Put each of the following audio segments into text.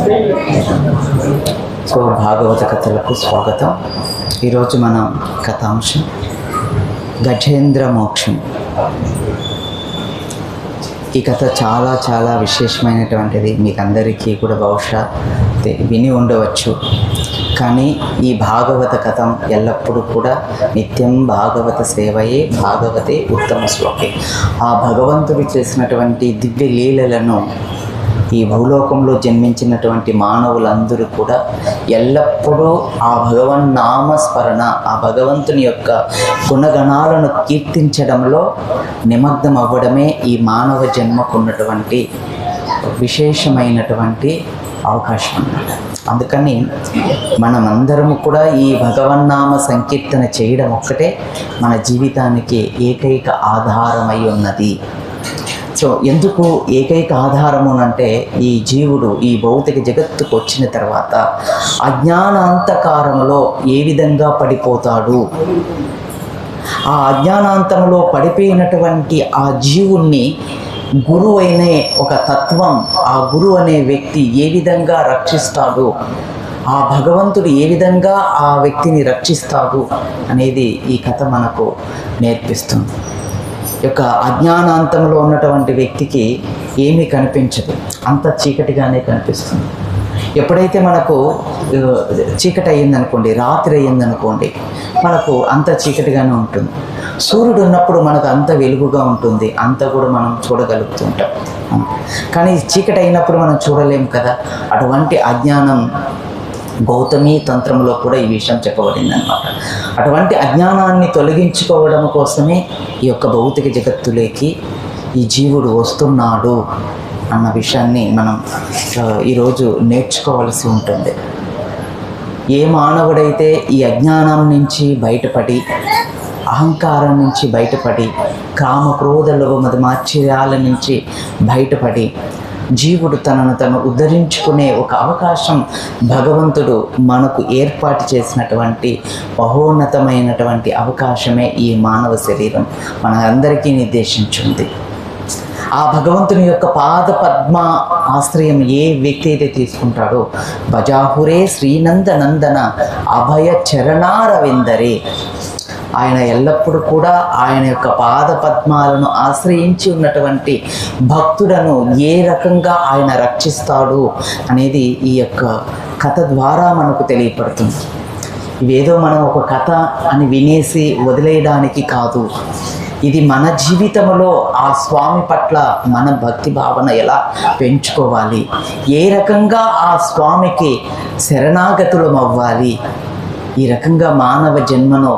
So భాగవత కథలకు స్వాగతం. ఈరోజు మన కథాంశం గజేంద్ర మోక్షం. ఈ కథ చాలా చాలా విశేషమైనటువంటిది. మీకు అందరికీ కూడా బహుశా విని ఉండవచ్చు. కానీ ఈ భాగవత కథం ఎల్లప్పుడూ కూడా నిత్యం భాగవత సేవయే భాగవతే ఉత్తమ శ్లోకే. ఆ భగవంతుడు చేసినటువంటి దివ్య లీలలను ఈ భూలోకంలో జన్మించినటువంటి మానవులందరూ కూడా ఎల్లప్పుడూ ఆ భగవన్ నామస్మరణ, ఆ భగవంతుని యొక్క గుణగణాలను కీర్తించడంలో నిమగ్నం అవ్వడమే ఈ మానవ జన్మకున్నటువంటి విశేషమైనటువంటి అవకాశం అన్నమాట. అందుకని మనమందరము కూడా ఈ భగవన్నామ సంకీర్తన చేయడం ఒక్కటే మన జీవితానికి ఏకైక ఆధారమై ఉన్నది. సో ఎందుకు ఏకైక ఆధారము అంటే, ఈ జీవుడు ఈ భౌతిక జగత్తుకు వచ్చిన తర్వాత అజ్ఞానాంతకారంలో ఏ విధంగా పడిపోతాడు, ఆ అజ్ఞానాంతంలో పడిపోయినటువంటి ఆ జీవుణ్ణి గురువు అనే ఒక తత్వం, ఆ గురువు అనే వ్యక్తి ఏ విధంగా రక్షిస్తాడు, ఆ భగవంతుడు ఏ విధంగా ఆ వ్యక్తిని రక్షిస్తాడు అనేది ఈ కథ మనకు నేర్పిస్తుంది. యొక్క అజ్ఞానాంతంలో ఉన్నటువంటి వ్యక్తికి ఏమీ కనిపించదు, అంత చీకటిగానే కనిపిస్తుంది. ఎప్పుడైతే మనకు చీకటి అయ్యిందనుకోండి, రాత్రి అయ్యిందనుకోండి, మనకు అంత చీకటిగానే ఉంటుంది. సూర్యుడు ఉన్నప్పుడు మనకు అంత వెలుగుగా ఉంటుంది, అంత కూడా మనం చూడగలుగుతుంటాం. కానీ చీకటి అయినప్పుడు మనం చూడలేము కదా. అటువంటి అజ్ఞానం గౌతమి తంత్రంలో కూడా ఈ విషయం చెప్పబడింది అన్నమాట. అటువంటి అజ్ఞానాన్ని తొలగించుకోవడం కోసమే ఈ యొక్క భౌతిక జగత్తులోకి ఈ జీవుడు వస్తున్నాడు అన్న విషయాన్ని మనం ఈరోజు నేర్చుకోవాల్సి ఉంటుంది. ఏ మానవుడైతే ఈ అజ్ఞానం నుంచి బయటపడి, అహంకారం నుంచి బయటపడి, కామ క్రోధ లోభ మద మాత్సర్యాల నుంచి బయటపడి జీవుడు తనను తను ఉద్ధరించుకునే ఒక అవకాశం భగవంతుడు మనకు ఏర్పాటు చేసినటువంటి మహోన్నతమైనటువంటి అవకాశమే ఈ మానవ శరీరం మన అందరికీ నిర్దేశించింది. ఆ భగవంతుని యొక్క పాద పద్మ ఆశ్రయం ఏ వ్యక్తి అయితే తీసుకుంటాడో, భజాహురే శ్రీనంద నందన అభయ చరణారవిందరే, ఆయన ఎల్లప్పుడూ కూడా ఆయన యొక్క పాద పద్మాలను ఆశ్రయించి ఉన్నటువంటి భక్తులను ఏ రకంగా ఆయన రక్షిస్తాడు అనేది ఈ యొక్క కథ ద్వారా మనకు తెలియపడుతుంది. ఇవేదో మనం ఒక కథ అని వినేసి వదిలేయడానికి కాదు. ఇది మన జీవితంలో ఆ స్వామి పట్ల మన భక్తి భావన ఎలా పెంచుకోవాలి, ఏ రకంగా ఆ స్వామికి శరణాగతులం అవ్వాలి, ఈ రకంగా మానవ జన్మను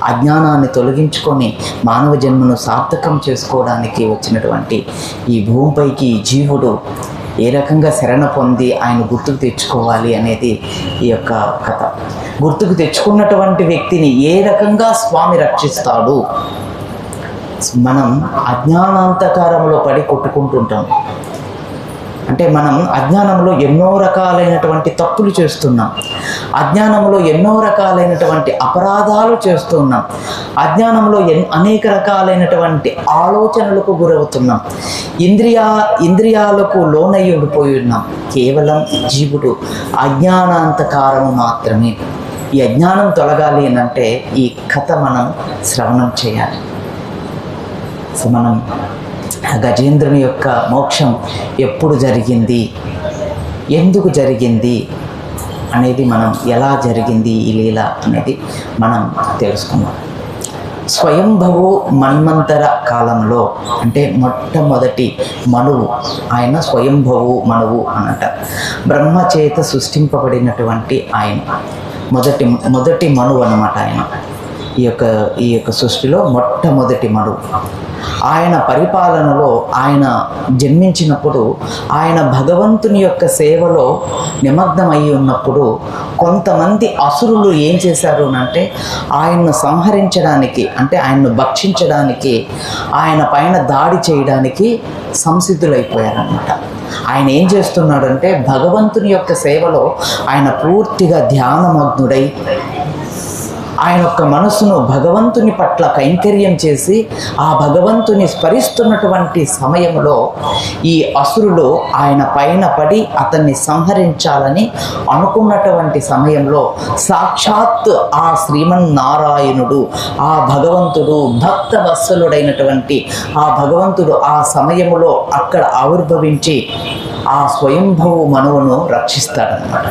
అజ్ఞానాన్ని తొలగించుకొని మానవ జన్మను సార్థకం చేసుకోవడానికి వచ్చినటువంటి ఈ భూమిపైకి ఈ జీవుడు ఏ రకంగా శరణ పొంది ఆయన గుర్తుకు తెచ్చుకోవాలి అనేది ఈ యొక్క కథ. గుర్తుకు తెచ్చుకున్నటువంటి వ్యక్తిని ఏ రకంగా స్వామి రక్షిస్తాడు. మనం అజ్ఞానాంతకారంలో పడి కొట్టుకుంటుంటాం. అంటే మనం అజ్ఞానంలో ఎన్నో రకాలైనటువంటి తప్పులు చేస్తున్నాం, అజ్ఞానంలో ఎన్నో రకాలైనటువంటి అపరాధాలు చేస్తున్నాం, అజ్ఞానంలో అనేక రకాలైనటువంటి ఆలోచనలకు గురవుతున్నాం, ఇంద్రియాలకు లోనై ఉండిపోయి ఉన్నాం. కేవలం జీవుడు అజ్ఞానాంతకారము మాత్రమే. ఈ అజ్ఞానం తొలగాలి అంటే ఈ కథ మనం శ్రవణం చేయాలి. సో మనం గజేంద్రుని యొక్క మోక్షం ఎప్పుడు జరిగింది, ఎందుకు జరిగింది అనేది, మనం ఎలా జరిగింది ఈ లీల అనేది మనం తెలుసుకుందాం. స్వయంభవు మన్వంతర కాలంలో, అంటే మొట్టమొదటి మనువు, ఆయన స్వయంభవు మనువు అన్నట. బ్రహ్మచేత సృష్టింపబడినటువంటి ఆయన మొదటి మనువు అన్నమాట. ఆయన ఈ యొక్క సృష్టిలో మొట్టమొదటి మనువు. ఆయన పరిపాలనలో ఆయన జన్మించినప్పుడు, ఆయన భగవంతుని యొక్క సేవలో నిమగ్నమై ఉన్నప్పుడు కొంతమంది అసురులు ఏం చేశారు అంటే, ఆయన్ను సంహరించడానికి, అంటే ఆయన్ను భక్షించడానికి, ఆయన పైన దాడి చేయడానికి సంసిద్ధులైపోయారన్నమాట. ఆయన ఏం చేస్తున్నాడంటే, భగవంతుని యొక్క సేవలో ఆయన పూర్తిగా ధ్యానమగ్నుడై ఆయన యొక్క మనసును భగవంతుని పట్ల కైంకర్యం చేసి ఆ భగవంతుని స్మరిస్తున్నటువంటి సమయంలో ఈ అసురులు ఆయన పైన పడి అతన్ని సంహరించాలని అనుకున్నటువంటి సమయంలో సాక్షాత్ ఆ శ్రీమన్నారాయణుడు, ఆ భగవంతుడు, భక్త వత్సలుడైనటువంటి ఆ భగవంతుడు ఆ సమయంలో అక్కడ ఆవిర్భవించి ఆ స్వయంభవు మనువును రక్షిస్తాడనమాట.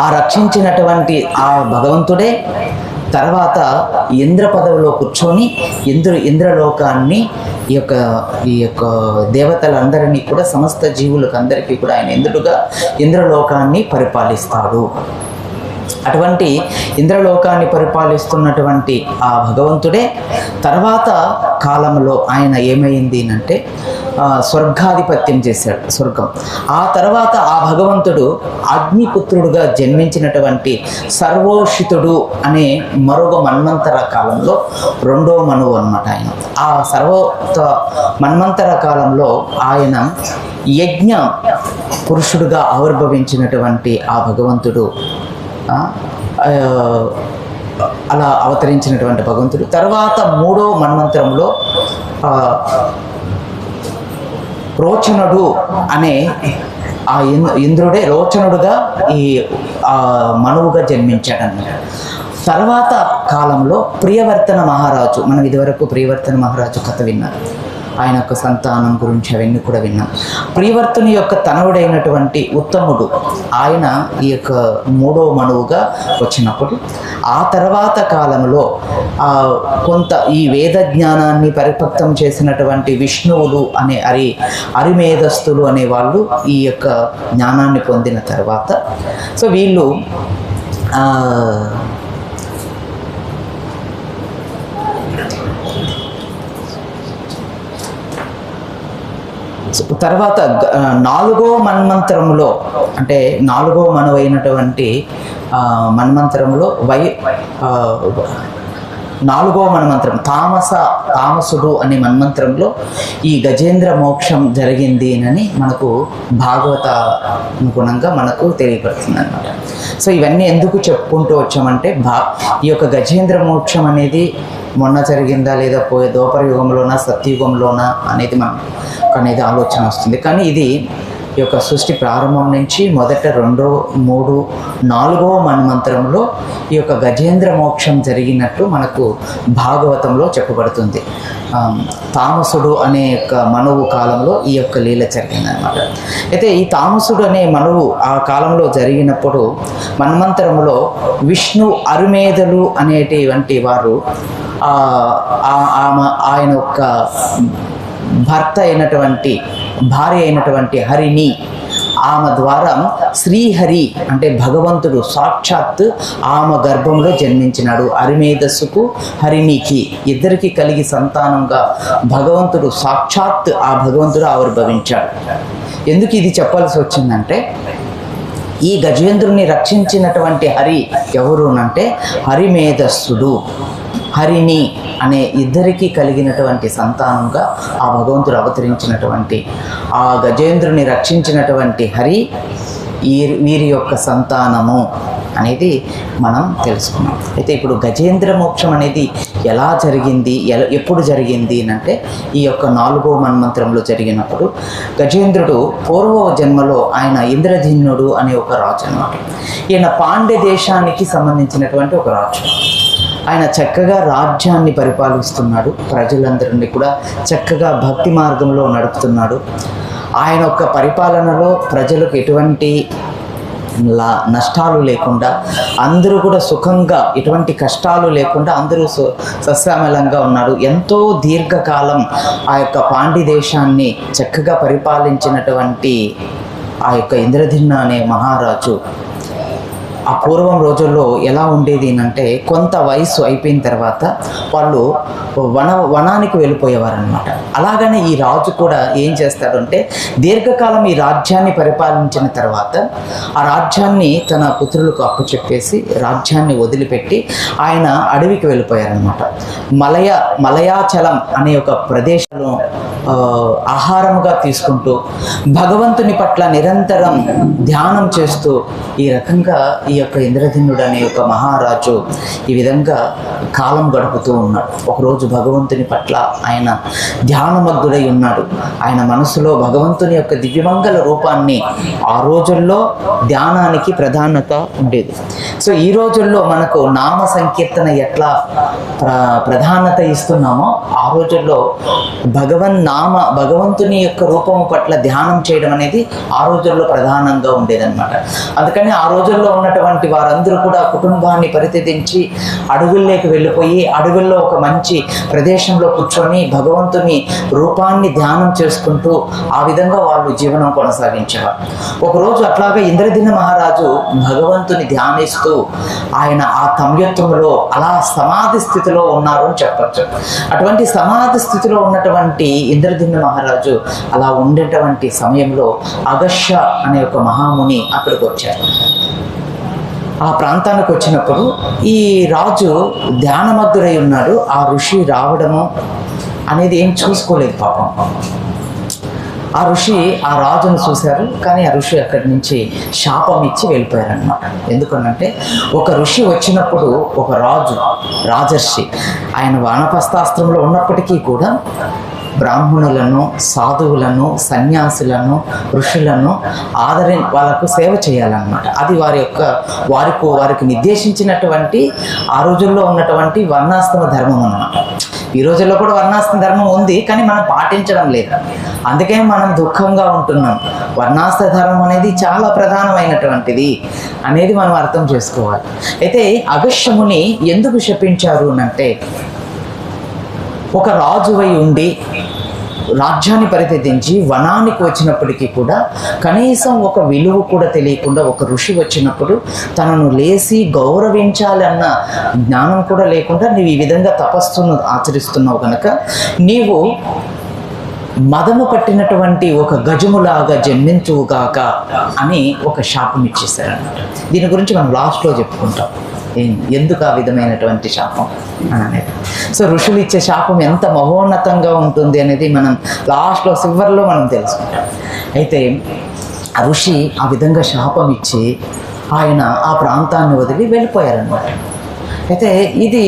ఆ రక్షించినటువంటి ఆ భగవంతుడే తర్వాత ఇంద్ర పదవిలో కూర్చొని ఇంద్రలోకాన్ని ఈ యొక్క దేవతలందరినీ కూడా, సమస్త జీవులకు అందరికీ కూడా ఆయన ఇంద్రలోకాన్ని పరిపాలిస్తాడు. అటువంటి ఇంద్రలోకాన్ని పరిపాలిస్తున్నటువంటి ఆ భగవంతుడే తర్వాత కాలంలో ఆయన ఏమైంది అంటే స్వర్గాధిపత్యం చేశాడు, స్వర్గం. ఆ తర్వాత ఆ భగవంతుడు అగ్నిపుత్రుడుగా జన్మించినటువంటి సర్వోషితుడు అనే మరొక మన్వంతర కాలంలో రెండో మనువు అన్నమాట ఆయన. ఆ మన్వంతర కాలంలో ఆయన యజ్ఞ పురుషుడుగా ఆవిర్భవించినటువంటి ఆ భగవంతుడు, అలా అవతరించినటువంటి భగవంతుడు తర్వాత మూడో మన్వంతరంలో రోచనుడు అనే ఆ ఇంద్రుడే రోచనుడుగా ఈ మనువుగా జన్మించాడన్నమాట. తర్వాత కాలంలో ప్రియవర్తన మహారాజు, మనం ఇదివరకు ప్రియవర్తన మహారాజు కథ విన్నాం, ఆయన యొక్క సంతానం గురించి అవన్నీ కూడా విన్నాం. ప్రియవర్తుని యొక్క తనవుడైనటువంటి ఉత్తముడు ఆయన ఈ యొక్క మూడో మనువుగా వచ్చినప్పుడు ఆ తర్వాత కాలంలో కొంత ఈ వేద జ్ఞానాన్ని పరిపక్వం చేసినటువంటి విష్ణువులు అనే అరిమేధస్తులు అనే వాళ్ళు ఈ యొక్క జ్ఞానాన్ని పొందిన తర్వాత సో వీళ్ళు తర్వాత నాలుగో మన్వంతరంలో అంటే నాలుగో మనువైనటువంటి మన్వంతరంలో నాలుగో మన్వంతరం తామసుడు అనే మన్వంతరంలో ఈ గజేంద్ర మోక్షం జరిగింది అని మనకు భాగవత అనుగుణంగా మనకు తెలియపడుతుంది అన్నమాట. సో ఇవన్నీ ఎందుకు చెప్పుకుంటూ వచ్చామంటే ఈ యొక్క గజేంద్ర మోక్షం అనేది మొన్న జరిగిందా లేదా పోయే ద్వాపర యుగంలోనా సత్యయుగంలోనా అనేది అనేది ఆలోచన వస్తుంది. కానీ ఇది ఈ యొక్క సృష్టి ప్రారంభం నుంచి మొదట 2, 3, 4వ మన్వంతరంలో ఈ యొక్క గజేంద్ర మోక్షం జరిగినట్టు మనకు భాగవతంలో చెప్పబడుతుంది. తామసుడు అనే యొక్క మనువు కాలంలో ఈ యొక్క లీల జరిగిందనమాట. అయితే ఈ తామసుడు అనే మనువు ఆ కాలంలో జరిగినప్పుడు మన్వంతరంలో విష్ణు అరుమేధలు అనేటువంటి వారు ఆయన యొక్క భార్య అయినటువంటి హరిని ఆమె ద్వారా శ్రీహరి అంటే భగవంతుడు సాక్షాత్ ఆమె గర్భంలో జన్మించినాడు. అరిమేధస్సుకు హరినికి ఇద్దరికి కలిగి సంతానంగా భగవంతుడు సాక్షాత్ ఆ భగవంతుడు ఆవిర్భవించాడు. ఎందుకు ఇది చెప్పాల్సి వచ్చిందంటే ఈ గజేంద్రుని రక్షించినటువంటి హరి ఎవరునంటే హరిమేధస్సుడు, హరిని అనే ఇద్దరికి కలిగినటువంటి సంతానంగా ఆ భగవంతుడు అవతరించినటువంటి ఆ గజేంద్రుని రక్షించినటువంటి హరి వీరి యొక్క సంతానము అనేది మనం తెలుసుకున్నాం. అయితే ఇప్పుడు గజేంద్ర మోక్షం అనేది ఎలా జరిగింది, ఎప్పుడు జరిగింది అంటే ఈ యొక్క 4వ మన్వంతరంలో జరిగినప్పుడు గజేంద్రుడు పూర్వ జన్మలో ఆయన ఇంద్రజిన్నుడు అనే ఒక రాజు అన్నమాట. ఈయన పాండ్య దేశానికి సంబంధించినటువంటి ఒక రాజు. ఆయన చక్కగా రాజ్యాన్ని పరిపాలిస్తున్నాడు, ప్రజలందరినీ కూడా చక్కగా భక్తి మార్గంలో నడుపుతున్నాడు. ఆయన యొక్క పరిపాలనలో ప్రజలకు ఎటువంటి నష్టాలు లేకుండా అందరూ కూడా సుఖంగా, ఎటువంటి కష్టాలు లేకుండా అందరూ సస్యామలంగా ఉన్నాడు. ఎంతో దీర్ఘకాలం ఆ యొక్క పాండ్య దేశాన్ని చక్కగా పరిపాలించినటువంటి ఆ యొక్క ఇంద్రజిమ్న అనే మహారాజు ఆ పూర్వం రోజుల్లో ఎలా ఉండేది అంటే కొంత వయసు అయిపోయిన తర్వాత వాళ్ళు వనానికి వెళ్ళిపోయేవారనమాట. అలాగనే ఈ రాజు కూడా ఏం చేస్తాడంటే దీర్ఘకాలం ఈ రాజ్యాన్ని పరిపాలించిన తర్వాత ఆ రాజ్యాన్ని తన పుత్రులకు అప్పచెప్పేసి రాజ్యాన్ని వదిలిపెట్టి ఆయన అడవికి వెళ్ళిపోయారనమాట. మలయాచలం అనే ఒక ప్రదేశంలో ఆహారముగా తీసుకుంటూ భగవంతుని పట్ల నిరంతరం ధ్యానం చేస్తూ ఈ రకంగా ఈ యొక్క ఇంద్రధనుడు అనే యొక్క మహారాజు ఈ విధంగా కాలం గడుపుతూ ఉన్నాడు. ఒకరోజు భగవంతుని పట్ల ఆయన ధ్యానమగ్ధుడై ఉన్నాడు. ఆయన మనసులో భగవంతుని యొక్క దివ్యమంగళ రూపాన్ని ఆ రోజుల్లో ధ్యానానికి ప్రాధాన్యత ఉండేది. సో ఈ రోజుల్లో మనకు నామ సంకీర్తన ఎట్లా ప్రాధాన్యత ఇస్తున్నామో ఆ రోజుల్లో భగవంతుని యొక్క రూపము పట్ల ధ్యానం చేయడం అనేది ఆ రోజుల్లో ప్రధానంగా ఉండేదన్నమాట. అందుకని ఆ రోజుల్లో ఉన్నటువంటి వారందరూ కూడా కుటుంబాన్ని పరిత్యజించి అడవుల్లోకి వెళ్ళిపోయి అడవుల్లో ఒక మంచి ప్రదేశంలో కూర్చొని భగవంతుని రూపాన్ని ధ్యానం చేసుకుంటూ ఆ విధంగా వాళ్ళు జీవనం కొనసాగించేవారు. ఒకరోజు అట్లాగా ఇంద్రదిన మహారాజు భగవంతుని ధ్యానిస్తూ ఆయన ఆ తమ్యత్వంలో అలా సమాధి స్థితిలో ఉన్నారు అని చెప్పచ్చు. అటువంటి సమాధి స్థితిలో ఉన్నటువంటి ఇంద్రదిన మహారాజు అలా ఉండేటువంటి సమయంలో అగస్త్య అనే ఒక మహాముని అక్కడికి వచ్చారు. ఆ ప్రాంతానికి వచ్చినప్పుడు ఈ రాజు ధ్యానమగ్ధుడై ఉన్నాడు. ఆ ఋషి రావడము అనేది ఏం చూసుకోలేదు పాపం. ఆ ఋషి ఆ రాజును చూశారు, కానీ ఆ ఋషి అక్కడి నుంచి శాపం ఇచ్చి వెళ్ళిపోయారనమాట. ఎందుకనంటే ఒక ఋషి వచ్చినప్పుడు ఒక రాజర్షి ఆయన వానప్రస్థాస్త్రంలో ఉన్నప్పటికీ కూడా బ్రాహ్మణులను, సాధువులను, సన్యాసులను, ఋషులను వాళ్ళకు సేవ చేయాలన్నమాట. అది వారికి నిర్దేశించినటువంటి ఆ రోజుల్లో ఉన్నటువంటి వర్ణాశ్రమ ధర్మం అన్నమాట. ఈ రోజుల్లో కూడా వర్ణాశ్రమ ధర్మం ఉంది, కానీ మనం పాటించడం లేదు. అందుకే మనం దుఃఖంగా ఉంటున్నాం. వర్ణాశ్రమ ధర్మం అనేది చాలా ప్రధానమైనటువంటిది అనేది మనం అర్థం చేసుకోవాలి. అయితే అగస్త్యముని ఎందుకు శపించారు అంటే, ఒక రాజువై ఉండి రాజ్యాన్ని పరిత్యజించి వనానికి వచ్చినప్పటికీ కూడా కనీసం ఒక విలువ కూడా తెలియకుండా ఒక ఋషి వచ్చినప్పుడు తనను లేసి గౌరవించాలన్న జ్ఞానం కూడా లేకుండా నీవు ఈ విధంగా తపస్సును ఆచరిస్తున్నావు కనుక నీవు మదము పట్టినటువంటి ఒక గజములాగా జన్మించుగాక అని ఒక శాపం ఇచ్చేసారన్నమాట. దీని గురించి మనం లాస్ట్లో చెప్పుకుంటాం ఎందుకు ఆ విధమైనటువంటి శాపం అని అనేది. సో ఋషులు ఇచ్చే శాపం ఎంత మహోన్నతంగా ఉంటుంది అనేది మనం లాస్ట్లో చివరిలో మనం తెలుసుకుంటాం. అయితే ఆ ఋషి ఆ విధంగా శాపం ఇచ్చి ఆయన ఆ ప్రాంతాన్ని వదిలి వెళ్ళిపోయారన్నమాట. అయితే ఇది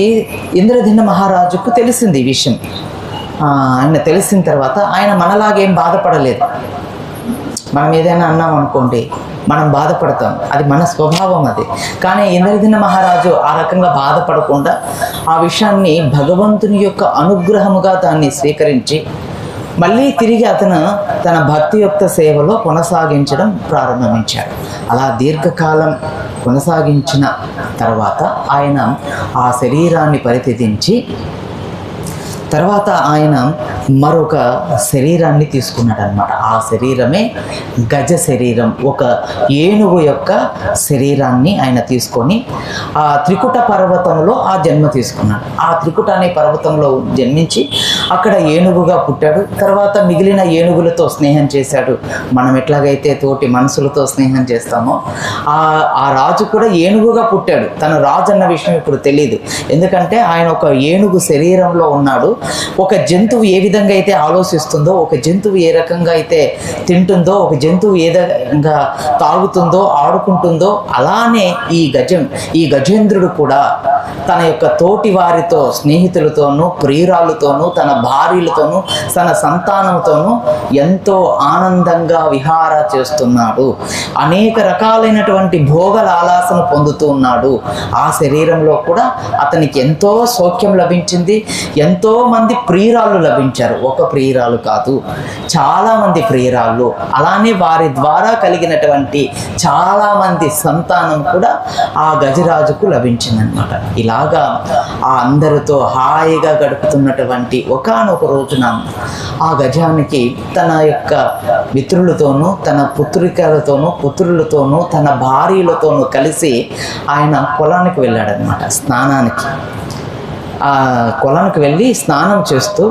ఇంద్రదిన మహారాజుకు తెలిసింది ఈ విషయం. ఆయన తెలిసిన తర్వాత ఆయన మనలాగేం బాధపడలేదు. మనం ఏదైనా అన్నాం అనుకోండి మనం బాధపడతాం, అది మన స్వభావం అది. కానీ ఇంద్రదిన మహారాజు ఆ రకంగా బాధపడకుండా ఆ విషయాన్ని భగవంతుని యొక్క అనుగ్రహముగా దాన్ని స్వీకరించి మళ్ళీ తిరిగి అతను తన భక్తియుక్త సేవలో కొనసాగించడం ప్రారంభించాడు. అలా దీర్ఘకాలం కొనసాగించిన తర్వాత ఆయన ఆ శరీరాన్ని పరిత్యజించి తర్వాత ఆయన మరొక శరీరాన్ని తీసుకున్నాడు అనమాట. ఆ శరీరమే గజ శరీరం, ఒక ఏనుగు యొక్క శరీరాన్ని ఆయన తీసుకొని ఆ త్రికుట పర్వతంలో ఆ జన్మ తీసుకున్నాడు. ఆ త్రికుట అనే పర్వతంలో జన్మించి అక్కడ ఏనుగుగా పుట్టాడు. తర్వాత మిగిలిన ఏనుగులతో స్నేహం చేశాడు. మనం ఎట్లాగైతే తోటి మనుషులతో స్నేహం చేస్తామో ఆ రాజు కూడా ఏనుగుగా పుట్టాడు. తను రాజు అన్న విషయం ఇప్పుడు తెలియదు, ఎందుకంటే ఆయన ఒక ఏనుగు శరీరంలో ఉన్నాడు. ఒక జంతువు ఏ విధంగా అయితే ఆలోచిస్తుందో, ఒక జంతువు ఏ రకంగా అయితే తింటుందో, ఒక జంతువు ఏ విధంగా తాగుతుందో, ఆడుకుంటుందో, అలానే ఈ గజేంద్రుడు కూడా తన యొక్క తోటి వారితో, స్నేహితులతోనూ, ప్రియురాలతోనూ, తన భార్యలతోనూ, తన సంతానంతోనూ ఎంతో ఆనందంగా విహార చేస్తున్నాడు. అనేక రకాలైనటువంటి భోగలాలాసను పొందుతూ ఉన్నాడు. ఆ శరీరంలో కూడా అతనికి ఎంతో సౌఖ్యం లభించింది. ఎంతో మంది ప్రియురాళ్ళు లభించారు. ఒక ప్రియురాలు కాదు, చాలామంది ప్రియురాళ్ళు. అలానే వారి ద్వారా కలిగినటువంటి చాలామంది సంతానం కూడా ఆ గజరాజుకు లభించిందనమాట. ఇలాగా ఆ అందరితో హాయిగా గడుపుతున్నటువంటి ఒకానొక రోజున ఆ గజానికి తన యొక్క మిత్రులతోనూ, తన పుత్రులతోనూ, తన భార్యలతోనూ కలిసి ఆయన పొలానికి వెళ్ళాడనమాట స్నానానికి. ఆ కొలానికి వెళ్ళి స్నానం చేస్తూ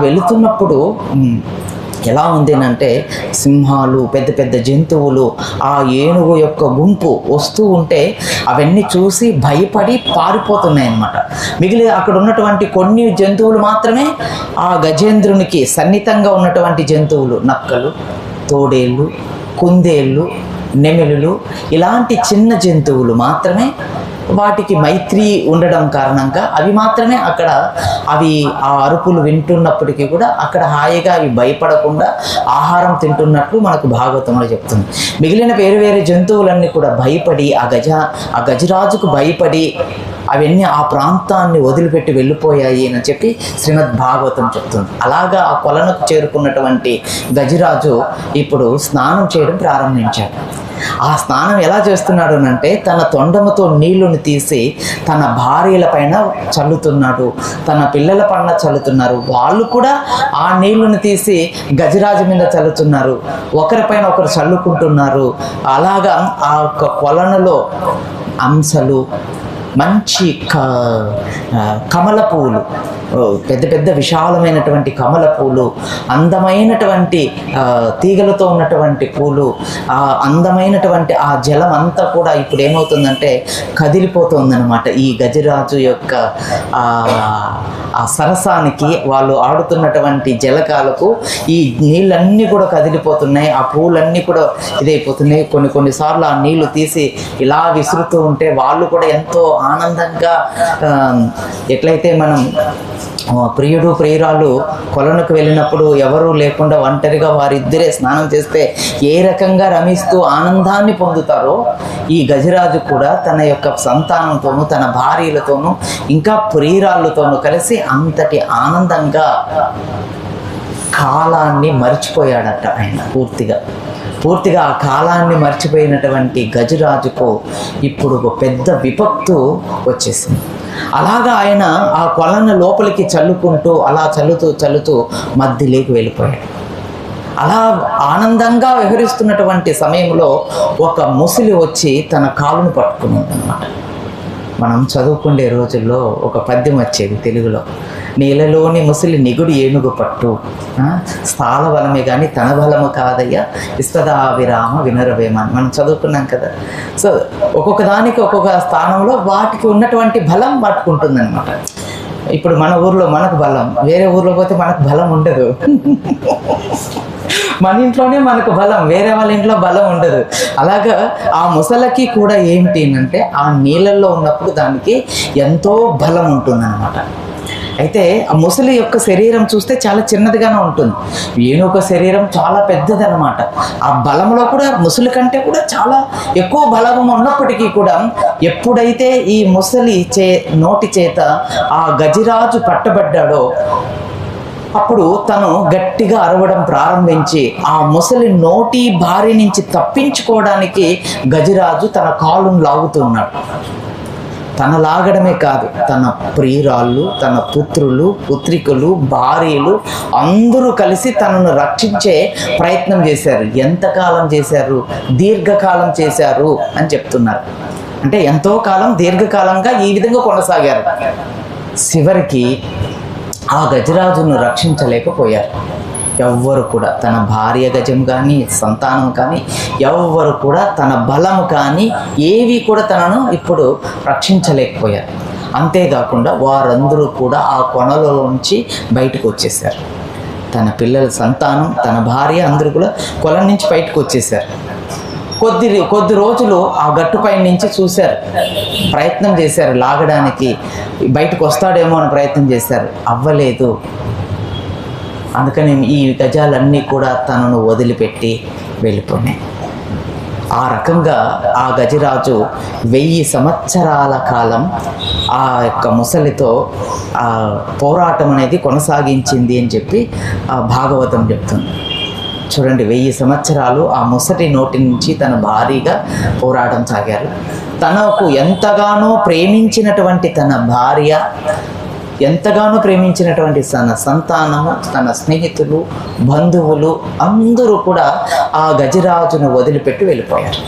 వెళుతున్నప్పుడు ఎలా ఉంది అంటే సింహాలు, పెద్ద పెద్ద జంతువులు, ఆ ఏనుగు యొక్క గుంపు వస్తూ ఉంటే అవన్నీ చూసి భయపడి పారిపోతున్నాయి అన్నమాట. అక్కడ ఉన్నటువంటి కొన్ని జంతువులు మాత్రమే ఆ గజేంద్రునికి సన్నిహితంగా ఉన్నటువంటి జంతువులు, నక్కలు, తోడేళ్ళు, కుందేళ్ళు, నెమిలులు ఇలాంటి చిన్న జంతువులు మాత్రమే, వాటికి మైత్రి ఉండడం కారణంగా అవి మాత్రమే అక్కడ అవి ఆ అరుపులు వింటున్నప్పటికీ కూడా అక్కడ హాయిగా అవి భయపడకుండా ఆహారం తింటున్నట్లు మనకు భాగవతంలో చెప్తుంది. మిగిలిన వేరు వేరే జంతువులన్నీ కూడా భయపడి ఆ గజరాజుకు భయపడి అవన్నీ ఆ ప్రాంతాన్ని వదిలిపెట్టి వెళ్ళిపోయాయి అని చెప్పి శ్రీమద్ భాగవతం చెప్తుంది. అలాగా ఆ కొలనుకు చేరుకున్నటువంటి గజరాజు ఇప్పుడు స్నానం చేయడం ప్రారంభించాడు. ఆ స్నానం ఎలా చేస్తున్నాడు అంటే తన తొండముతో నీళ్లను తీసి తన భార్యల పైన చల్లుతున్నాడు, తన పిల్లల పైన చల్లుతున్నారు. వాళ్ళు కూడా ఆ నీళ్లను తీసి గజరాజు మీద చల్లుతున్నారు, ఒకరిపైన ఒకరు చల్లుకుంటున్నారు. అలాగా ఆ కొలనులో అంశలు, మంచి కమల పువ్వులు, పెద్ద పెద్ద విశాలమైనటువంటి కమల పూలు, అందమైనటువంటి తీగలతో ఉన్నటువంటి పూలు, ఆ అందమైనటువంటి ఆ జలం అంతా కూడా ఇప్పుడు ఏమవుతుందంటే కదిలిపోతుందన్నమాట. ఈ గజరాజు యొక్క ఆ సరసానికి, వాళ్ళు ఆడుతున్నటువంటి జలకాలకు ఈ నీళ్ళన్నీ కూడా కదిలిపోతున్నాయి, ఆ పూలన్నీ కూడా ఇదైపోతున్నాయి. కొన్నిసార్లు ఆ నీళ్లు తీసి ఇలా విసురుతూ ఉంటే వాళ్ళు కూడా ఎంతో ఆనందంగా, ఎట్లయితే మనం ప్రియుడు ప్రియురాలు కొలనుకు వెళ్ళినప్పుడు ఎవరూ లేకుండా ఒంటరిగా వారిద్దరే స్నానం చేస్తే ఏ రకంగా రమిస్తూ ఆనందాన్ని పొందుతారో, ఈ గజరాజు కూడా తన యొక్క సంతానంతోనూ తన భార్యలతోనూ ఇంకా ప్రియురాళ్ళతోనూ కలిసి అంతటి ఆనందంగా కాలాన్ని మర్చిపోయాడట ఆయన. పూర్తిగా ఆ కాలాన్ని మర్చిపోయినటువంటి గజరాజుకు ఇప్పుడు ఒక పెద్ద విపత్తు వచ్చేసింది. అలాగా ఆయన ఆ కొలను లోపలికి చల్లుకుంటూ అలా చల్లుతూ మధ్యలోకి వెళ్ళిపోయాడు. అలా ఆనందంగా విహరిస్తున్నటువంటి సమయంలో ఒక ముసలి వచ్చి తన కాలును పట్టుకున్నది అన్నమాట. మనం చదువుకునే రోజుల్లో ఒక పద్యం వచ్చేది తెలుగులో, నీళ్ళలోని ముసలి నిగుడు ఏనుగు పట్టు, స్థాల బలమే కానీ తన బలము కాదయ్యా, ఇస్తదా విరామ వినరవేమ అని మనం చదువుకున్నాం కదా. సో ఒక్కొక్క దానికి ఒక్కొక్క స్థానంలో వాటికి ఉన్నటువంటి బలం పట్టుకుంటుందన్నమాట. ఇప్పుడు మన ఊర్లో మనకు బలం, వేరే ఊర్లో పోతే మనకు బలం ఉండదు. మన ఇంట్లోనే మనకు బలం, వేరే వాళ్ళ ఇంట్లో బలం ఉండదు. అలాగా ఆ ముసలకి కూడా ఏంటి అంటే ఆ నీళ్ళల్లో ఉన్నప్పుడు దానికి ఎంతో బలం ఉంటుందన్నమాట. అయితే ఆ ముసలి యొక్క శరీరం చూస్తే చాలా చిన్నదిగానే ఉంటుంది, ఏనుక శరీరం చాలా పెద్దదన్నమాట. ఆ బలంలో కూడా ముసలి కంటే కూడా చాలా ఎక్కువ బలం ఉన్నప్పటికీ కూడా ఎప్పుడైతే ఈ ముసలి నోటి చేత ఆ గజరాజు పట్టబడ్డాడో అప్పుడు తను గట్టిగా అరవడం ప్రారంభించి ఆ ముసలి నోటి బారి నుంచి తప్పించుకోవడానికి గజరాజు తన కాలును లాగుతున్నాడు. తన లాగడమే కాదు, తన ప్రియురాళ్ళు, తన పుత్రులు, పుత్రికలు, భార్యలు అందరూ కలిసి తనను రక్షించే ప్రయత్నం చేశారు. ఎంతకాలం చేశారు? దీర్ఘకాలం చేశారు అని చెప్తున్నారు. అంటే ఎంతో కాలం, దీర్ఘకాలంగా ఈ విధంగా కొనసాగారు. చివరికి ఆ గజరాజును రక్షించలేకపోయారు ఎవ్వరు కూడా. తన భార్య గజం కానీ సంతానం కానీ ఎవ్వరు కూడా తన బలము కానీ ఏవి కూడా తనను ఇప్పుడు రక్షించలేకపోయారు. అంతేకాకుండా వారందరూ కూడా ఆ కొనలో నుంచి బయటకు వచ్చేసారు. తన పిల్లల సంతానం, తన భార్య అందరూ కూడా కొల నుంచి బయటకు వచ్చేసారు. కొద్ది రోజులు ఆ గట్టుపై నుంచి చూశారు, ప్రయత్నం చేశారు, లాగడానికి బయటకు వస్తాడేమో అని ప్రయత్నం చేశారు, అవ్వలేదు. అందుకని ఈ గజాలన్నీ కూడా తనను వదిలిపెట్టి వెళ్ళిపోయినాయి. ఆ రకంగా ఆ గజరాజు 1000 సంవత్సరాల కాలం ఆ యొక్క ముసలితో పోరాటం అనేది కొనసాగించింది అని చెప్పి భాగవతం చెప్తుంది. చూడండి, 1000 సంవత్సరాలు ఆ ముసటి నోటి నుంచి తన భారీగా పోరాటం సాగారు. తనకు ఎంతగానో ప్రేమించినటువంటి తన భార్య, ఎంతగానో ప్రేమించినటువంటి తన సంతానము, తన స్నేహితులు, బంధువులు అందరూ కూడా ఆ గజరాజును వదిలిపెట్టి వెళ్ళిపోయారు.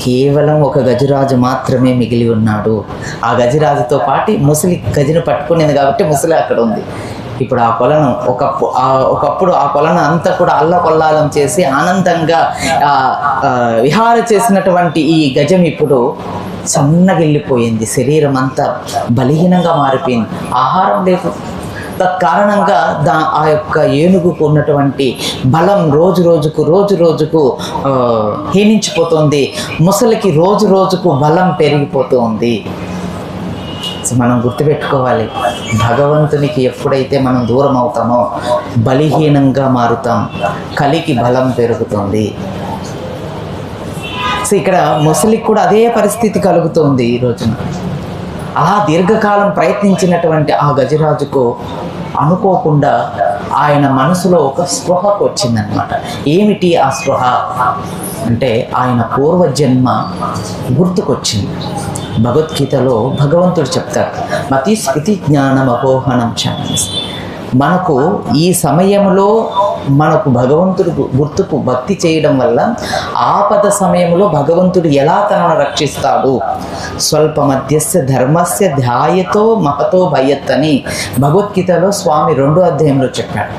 కేవలం ఒక గజరాజు మాత్రమే మిగిలి ఉన్నాడు. ఆ గజరాజుతో పాటు ముసలి గజను పట్టుకునేది కాబట్టి ముసలి అక్కడ ఉంది. ఇప్పుడు ఆ కొలను ఒకప్పుడు ఆ కొలను అంతా కూడా అల్లకొల్లాలం చేసి ఆనందంగా విహార చేసినటువంటి ఈ గజం ఇప్పుడు సన్నగిల్లిపోయింది. శరీరం అంతా బలహీనంగా మారిపోయింది. ఆహారం లేదు, తత్కారణంగా ఆ యొక్క ఏనుగుకు ఉన్నటువంటి బలం రోజు రోజుకు హీనించిపోతుంది. ముసలికి రోజు రోజుకు బలం పెరిగిపోతుంది. మనం గుర్తుపెట్టుకోవాలి, భగవంతునికి ఎప్పుడైతే మనం దూరం అవుతామో బలహీనంగా మారుతాం, కలికి బలం పెరుగుతుంది. సో ఇక్కడ ముసలికి కూడా అదే పరిస్థితి కలుగుతుంది ఈ రోజున. అలా దీర్ఘకాలం ప్రయత్నించినటువంటి ఆ గజరాజుకు అనుకోకుండా ఆయన మనసులో ఒక స్పృహకు వచ్చిందనమాట. ఏమిటి ఆ స్పృహ అంటే ఆయన పూర్వజన్మ గుర్తుకొచ్చింది. భగవద్గీతలో భగవంతుడు చెప్తారు, మతి స్మృతి జ్ఞానం అపోహనం ఛాన్స్. మనకు ఈ సమయంలో మనకు భగవంతుడు గుర్తుకు భక్తి చేయడం వల్ల ఆపద సమయంలో భగవంతుడు ఎలా తనను రక్షిస్తాడు. స్వల్ప మధ్యస్య ధర్మస్య ధ్యాయతో మహతో భయత్ అని భగవద్గీతలో స్వామి 2వ అధ్యాయంలో చెప్పాడు.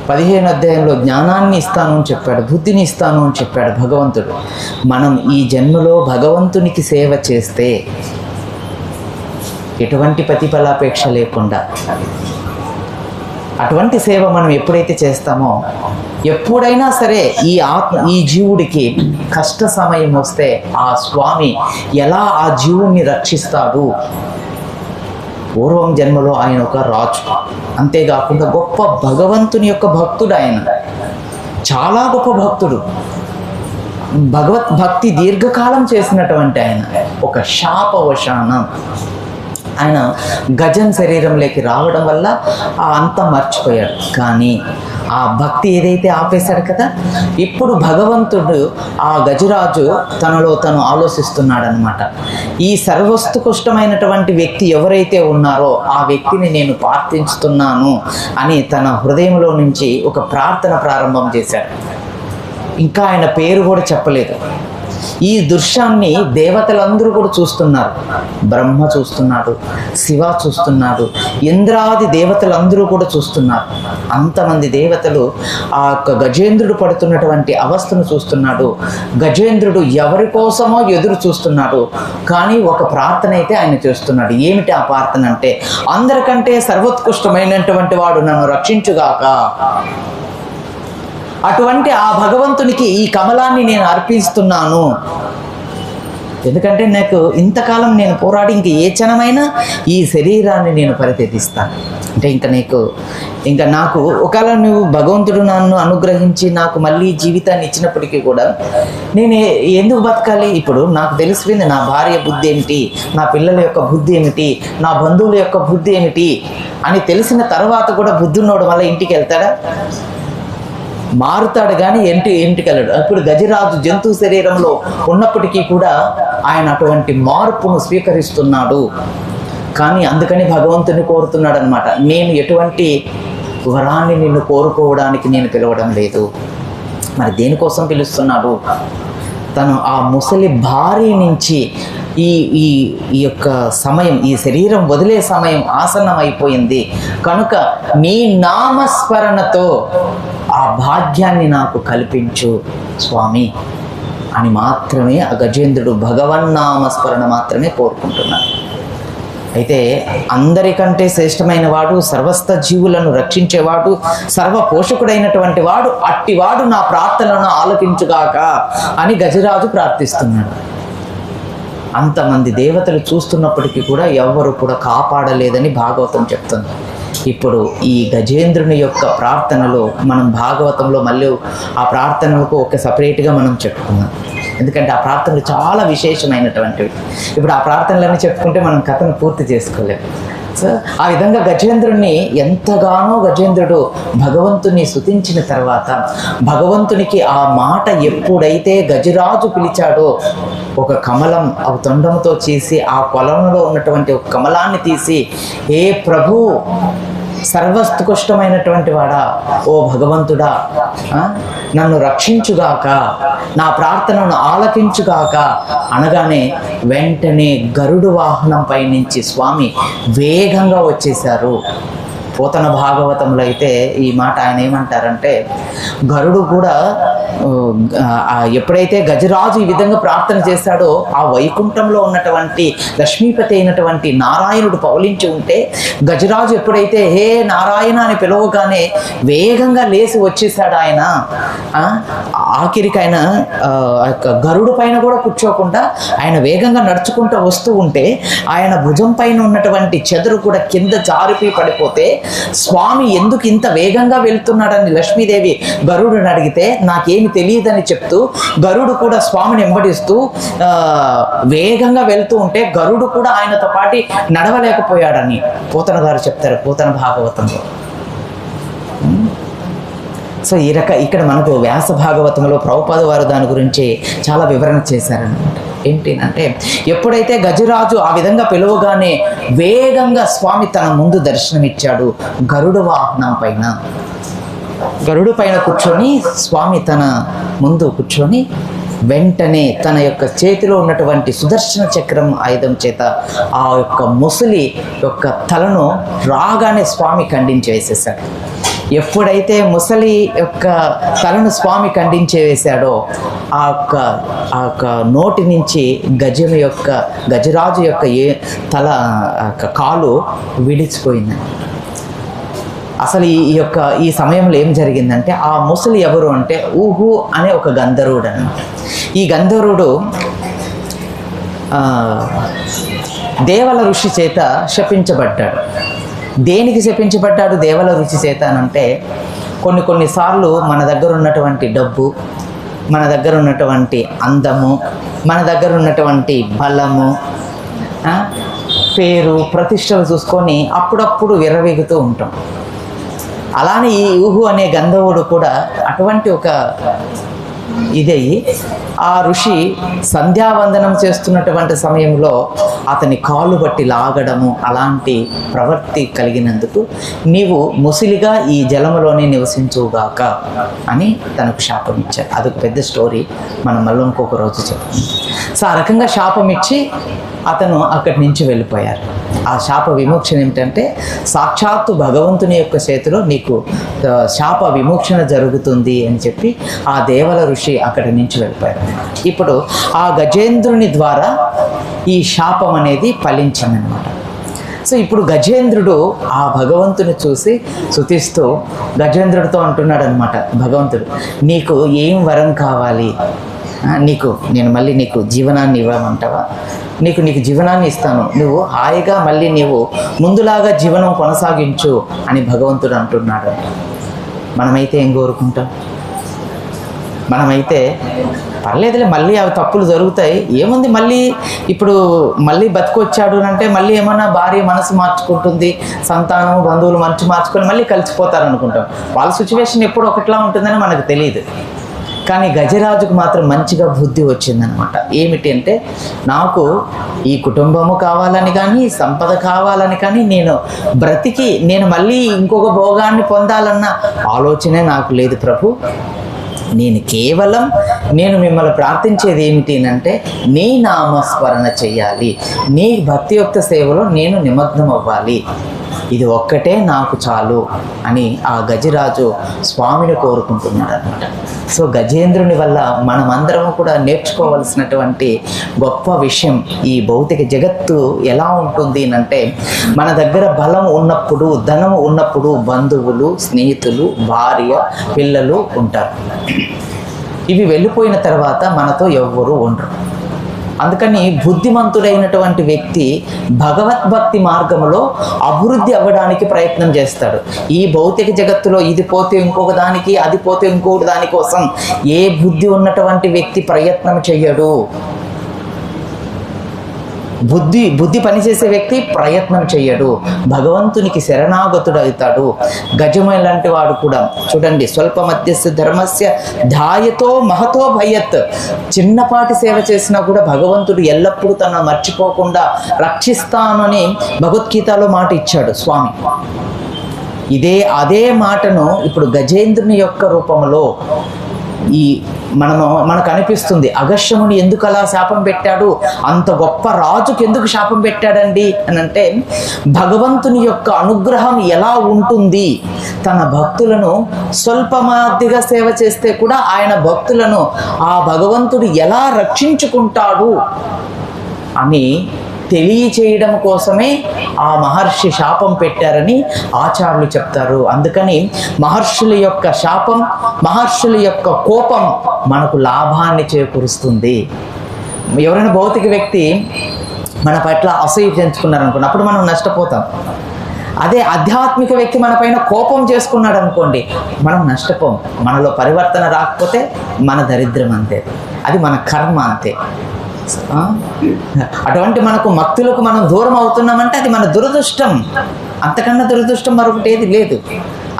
15వ అధ్యాయంలో జ్ఞానాన్ని ఇస్తాను అని చెప్పాడు, బుద్ధిని ఇస్తాను అని చెప్పాడు భగవంతుడు. మనం ఈ జన్మలో భగవంతునికి సేవ చేస్తే ఎటువంటి ప్రతిఫలాపేక్ష లేకుండా అటువంటి సేవ మనం ఎప్పుడైతే చేస్తామో, ఎప్పుడైనా సరే ఈ జీవుడికి కష్ట సమయం వస్తే ఆ స్వామి ఎలా ఆ జీవుణ్ణి రక్షిస్తాడు. పూర్వం జన్మలో ఆయన ఒక రాజు, అంతేకాకుండా గొప్ప భగవంతుని యొక్క భక్తుడు. ఆయన చాలా గొప్ప భక్తుడు, భగవద్భక్తి దీర్ఘకాలం చేసినటువంటి ఆయన ఒక శాపవశాన ఆయన గజం శరీరంలోకి రావడం వల్ల అంతా మర్చిపోయాడు. కానీ ఆ భక్తి ఏదైతే ఆపేశాడు కదా, ఇప్పుడు భగవంతుడు ఆ గజరాజు తనలో తను ఆలోచిస్తున్నాడు అనమాట. ఈ సర్వస్తుకుష్టమైనటువంటి వ్యక్తి ఎవరైతే ఉన్నారో ఆ వ్యక్తిని నేను ప్రార్థిస్తున్నాను అని తన హృదయంలో నుంచి ఒక ప్రార్థన ప్రారంభం చేశాడు. ఇంకా ఆయన పేరు కూడా చెప్పలేదు. ఈ దృశ్యాన్ని దేవతలందరూ కూడా చూస్తున్నారు. బ్రహ్మ చూస్తున్నాడు, శివ చూస్తున్నాడు, ఇంద్రాది దేవతలందరూ కూడా చూస్తున్నారు. అంతమంది దేవతలు ఆ యొక్క గజేంద్రుడు పడుతున్నటువంటి అవస్థను చూస్తున్నాడు. గజేంద్రుడు ఎవరి కోసమో ఎదురు చూస్తున్నాడు. కానీ ఒక ప్రార్థన అయితే ఆయన చేస్తున్నాడు. ఏమిటి ఆ ప్రార్థన అంటే, అందరికంటే సర్వోత్కృష్టమైనటువంటి వాడు నన్ను రక్షించుగాక. అటువంటి ఆ భగవంతునికి ఈ కమలాన్ని నేను అర్పిస్తున్నాను. ఎందుకంటే నాకు ఇంతకాలం నేను పోరాడి ఇంక ఏ క్షణమైనా ఈ శరీరాన్ని నేను పరిత్యజిస్తాను. అంటే ఇంకా నాకు ఒకవేళ నువ్వు భగవంతుడు నన్ను అనుగ్రహించి నాకు మళ్ళీ జీవితాన్ని ఇచ్చినప్పటికీ కూడా నేను ఎందుకు బతకాలి? ఇప్పుడు నాకు తెలిసిపోయింది నా భార్య బుద్ధి ఏమిటి, నా పిల్లల యొక్క బుద్ధి ఏమిటి, నా బంధువుల యొక్క బుద్ధి ఏమిటి అని తెలిసిన తర్వాత కూడా బుద్ధున్నోడు వల్ల ఇంటికి వెళ్తాడా? మారుతాడు కానీ ఇంటికి వెళ్ళాడు. అప్పుడు గజరాజు జంతు శరీరంలో ఉన్నప్పటికీ కూడా ఆయన అటువంటి మార్పును స్వీకరిస్తున్నాడు. కానీ అందుకని భగవంతుని కోరుతున్నాడు అనమాట, నేను ఎటువంటి వరాన్ని నిన్ను కోరుకోవడానికి నేను పిలవడం లేదు. మరి దేనికోసం పిలుస్తున్నాడు? తను ఆ ముసలి భార్య నుంచి ఈ యొక్క సమయం, ఈ శరీరం వదిలే సమయం ఆసన్నం అయిపోయింది కనుక నీ నామస్మరణతో ఆ భాగ్యాన్ని నాకు కల్పించు స్వామి అని మాత్రమే ఆ గజేంద్రుడు భగవన్నామస్మరణ మాత్రమే కోరుకుంటున్నాడు. అయితే అందరికంటే శ్రేష్టమైన వాడు, సర్వస్థ జీవులను రక్షించేవాడు, సర్వ పోషకుడైనటువంటి వాడు, అట్టివాడు నా ప్రార్థనను ఆలకించుగాక అని గజరాజు ప్రార్థిస్తున్నాడు. అంతమంది దేవతలు చూస్తున్నప్పటికీ కూడా ఎవ్వరు కూడా కాపాడలేదని భాగవతం చెప్తుంది. ఇప్పుడు ఈ గజేంద్రుని యొక్క ప్రార్థనలో మనం భాగవతంలో మళ్ళీ ఆ ప్రార్థనలకు ఒక సపరేట్గా మనం చెప్పుకున్నాం. ఎందుకంటే ఆ ప్రార్థనలు చాలా విశేషమైనటువంటివి. ఇప్పుడు ఆ ప్రార్థనలన్నీ చెప్పుకుంటే మనం కథను పూర్తి చేసుకోలేము. సో ఆ విధంగా గజేంద్రుని ఎంతగానో గజేంద్రుడు భగవంతుని స్తుతించిన తర్వాత భగవంతునికి ఆ మాట ఎప్పుడైతే గజరాజు పిలిచాడో ఒక కమలం ఆ తొండంతో చేసి ఆ పొలంలో ఉన్నటువంటి ఒక కమలాన్ని తీసి, ఏ ప్రభు సర్వోత్కృష్టమైనటువంటి వాడా, ఓ భగవంతుడా నన్ను రక్షించుగాక, నా ప్రార్థనను ఆలకించుగాక అనగానే వెంటనే గరుడు వాహనంపై నుంచి స్వామి వేగంగా వచ్చేశారు. పోతన భాగవతంలో అయితే ఈ మాట ఆయన ఏమంటారంటే, గరుడు కూడా ఎప్పుడైతే గజరాజు ఈ విధంగా ప్రార్థన చేశాడో ఆ వైకుంఠంలో ఉన్నటువంటి లక్ష్మీపతి అయినటువంటి నారాయణుడు పౌలించి ఉంటే, గజరాజు ఎప్పుడైతే హే నారాయణ అని పిలవగానే వేగంగా లేచి వచ్చేసాడు ఆయన. ఆఖరికి ఆయన గరుడు పైన కూడా కూర్చోకుండా ఆయన వేగంగా నడుచుకుంటూ వస్తూ ఉంటే ఆయన భుజం పైన ఉన్నటువంటి చెదరు కూడా కింద జారిపి పడిపోతే, స్వామి ఎందుకు ఇంత వేగంగా వెళ్తున్నాడని లక్ష్మీదేవి గరుడుని అడిగితే నాకేమి తెలియదని చెప్తూ గరుడు కూడా స్వామిని వెంబడిస్తూ వేగంగా వెళ్తూ ఉంటే గరుడు కూడా ఆయనతో పాటు నడవలేకపోయాడని పోతన గారు చెప్తారు పోతన భాగవతంలో. సో ఇక్కడ మనకు వ్యాస భాగవతంలో ప్రభుపాద వారు దాని గురించి చాలా వివరణ చేశారనమాట. ఏంటంటే, ఎప్పుడైతే గజరాజు ఆ విధంగా పిలువగానే వేగంగా స్వామి తన ముందు దర్శనమిచ్చాడు. గరుడు వాహనం పైన గరుడు పైన కూర్చొని స్వామి తన ముందు కూర్చొని వెంటనే తన యొక్క చేతిలో ఉన్నటువంటి సుదర్శన చక్రం ఆయుధం చేత ఆ యొక్క ముసలి యొక్క తలను రాగానే స్వామి ఖండించి వేసేసాడు. ఎప్పుడైతే ముసలి యొక్క తలను స్వామి ఖండించి వేశాడో ఆ యొక్క నోటి నుంచి గజరాజు యొక్క తల కాలు విడిచిపోయింది. అసలు ఈ సమయంలో ఏం జరిగిందంటే, ఆ ముసలి ఎవరు అంటే ఊహు అనే ఒక గంధర్వుడు అన్నమాట. ఈ గంధర్వుడు దేవల ఋషి చేత శపించబడ్డాడు. దేనికి శపించబడ్డాడు దేవల ఋషి చేత అనంటే, కొన్నిసార్లు మన దగ్గర ఉన్నటువంటి డబ్బు, మన దగ్గర ఉన్నటువంటి అందము, మన దగ్గర ఉన్నటువంటి బలము, పేరు ప్రతిష్టలు చూసుకొని అప్పుడప్పుడు విర్రవీగుతూ ఉంటాం. అలానే ఈ ఊహు అనే గంధర్వుడు కూడా అటువంటి ఒక ఇదయ్యి ఆ ఋషి సంధ్యావందనం చేస్తున్నటువంటి సమయంలో అతని కాలు బట్టి లాగడము అలాంటి ప్రవృత్తి కలిగినందుకు నీవు ముసిలిగా ఈ జలములోనే నివసించుగాక అని తనకు శాపం ఇచ్చారు. అదొక పెద్ద స్టోరీ, మనం మళ్ళీ ఇంకొక రోజు చెప్తాం. సో ఆ రకంగా శాపం ఇచ్చి అతను అక్కడి నుంచి వెళ్ళిపోయారు. ఆ శాప విమోచన ఏమిటంటే, సాక్షాత్తు భగవంతుని యొక్క చేతిలో నీకు శాప విమోచన జరుగుతుంది అని చెప్పి ఆ దేవల ఋషి అక్కడి నుంచి వెళ్ళిపోయారు. ఇప్పుడు ఆ గజేంద్రుని ద్వారా ఈ శాపం అనేది ఫలించిందనమాట. సో ఇప్పుడు గజేంద్రుడు ఆ భగవంతుని చూసి స్తుతిస్తూ గజేంద్రుడితో అంటున్నాడు అనమాట, భగవంతుడు నీకు ఏం వరం కావాలి, నేను మళ్ళీ నీకు జీవనాన్ని ఇవ్వమంటావా, నీకు జీవనాన్ని ఇస్తాను, నువ్వు హాయిగా మళ్ళీ నీవు ముందులాగా జీవనం కొనసాగించు అని భగవంతుడు అంటున్నాడు. మనమైతే ఏం కోరుకుంటాం? మనమైతే పర్లేదులే, మళ్ళీ అవి తప్పులు జరుగుతాయి, ఏముంది, మళ్ళీ బతికొచ్చాడు అంటే మళ్ళీ ఏమన్నా భార్య మనసు మార్చుకుంటుంది, సంతానం బంధువులు మనసు మార్చుకొని మళ్ళీ కలిసిపోతారు అనుకుంటాం. వాళ్ళ సిచ్యువేషన్ ఎప్పుడు ఒకట్లా ఉంటుందని మనకు తెలియదు. కానీ గజరాజుకు మాత్రం మంచిగా బుద్ధి వచ్చిందనమాట. ఏమిటి అంటే, నాకు ఈ కుటుంబము కావాలని కానీ సంపద కావాలని కానీ నేను మళ్ళీ ఇంకొక భోగాన్ని పొందాలన్న ఆలోచనే నాకు లేదు ప్రభు. నేను మిమ్మల్ని ప్రార్థించేది ఏమిటి అంటే, నీ నామస్మరణ చెయ్యాలి, నీ భక్తియుక్త సేవలో నేను నిమగ్నం అవ్వాలి, ఇది ఒక్కటే నాకు చాలు అని ఆ గజరాజు స్వామిని కోరుకుంటున్నాడు అనమాట. సో గజేంద్రుని వల్ల మనమందరం కూడా నేర్చుకోవలసినటువంటి గొప్ప విషయం, ఈ భౌతిక జగత్తు ఎలా ఉంటుంది అంటే, మన దగ్గర బలం ఉన్నప్పుడు, ధనం ఉన్నప్పుడు బంధువులు, స్నేహితులు, భార్య, పిల్లలు ఉంటారు. ఇవి వెళ్ళిపోయిన తర్వాత మనతో ఎవ్వరూ ఉండరు. అందుకని బుద్ధిమంతుడైనటువంటి వ్యక్తి భగవద్భక్తి మార్గంలో అభివృద్ధి అవ్వడానికి ప్రయత్నం చేస్తాడు. ఈ భౌతిక జగత్తులో ఇది పోతే ఇంకొక దానికి, అది పోతే ఇంకొక దాని కోసం ఏ బుద్ధి ఉన్నటువంటి వ్యక్తి ప్రయత్నం చెయ్యడు. బుద్ధి పనిచేసే వ్యక్తి ప్రయత్నం చెయ్యడు, భగవంతునికి శరణాగతుడు అవుతాడు. గజమై లాంటి వాడు కూడా చూడండి, స్వల్ప మధ్యస్థ ధర్మస్య ధ్యాయతో మహతో భయత్, చిన్నపాటి సేవ చేసినా కూడా భగవంతుడు ఎల్లప్పుడూ తనను మర్చిపోకుండా రక్షిస్తానని భగవద్గీతలో మాట ఇచ్చాడు స్వామి. అదే మాటను ఇప్పుడు గజేంద్రుని యొక్క రూపంలో ఈ మనకు అనిపిస్తుంది, అగస్త్యముని ఎందుకు అలా శాపం పెట్టాడు, అంత గొప్ప రాజుకి ఎందుకు శాపం పెట్టాడండి అని అంటే, భగవంతుని యొక్క అనుగ్రహం ఎలా ఉంటుంది, తన భక్తులను స్వల్పమాదిగా సేవ చేస్తే కూడా ఆయన భక్తులను ఆ భగవంతుడు ఎలా రక్షించుకుంటాడు అని తెలియచేయడం కోసమే ఆ మహర్షి శాపం పెట్టారని ఆచార్యులు చెప్తారు. అందుకని మహర్షుల యొక్క శాపం, మహర్షుల యొక్క కోపం మనకు లాభాన్ని చేకూరుస్తుంది. ఎవరైనా భౌతిక వ్యక్తి మన పట్ల అసూయ పెంచుకున్నారనుకోండి, అప్పుడు మనం నష్టపోతాం. అదే ఆధ్యాత్మిక వ్యక్తి మన పైన కోపం చేసుకున్నాడు అనుకోండి, మనం నష్టపోం. మనలో పరివర్తన రాకపోతే మన దరిద్రం అంతే, అది మన కర్మ అంతే. అటువంటి భక్తులకు మనం దూరం అవుతున్నామంటే అది మన దురదృష్టం, అంతకన్నా దురదృష్టం మరొకటి ఏది లేదు.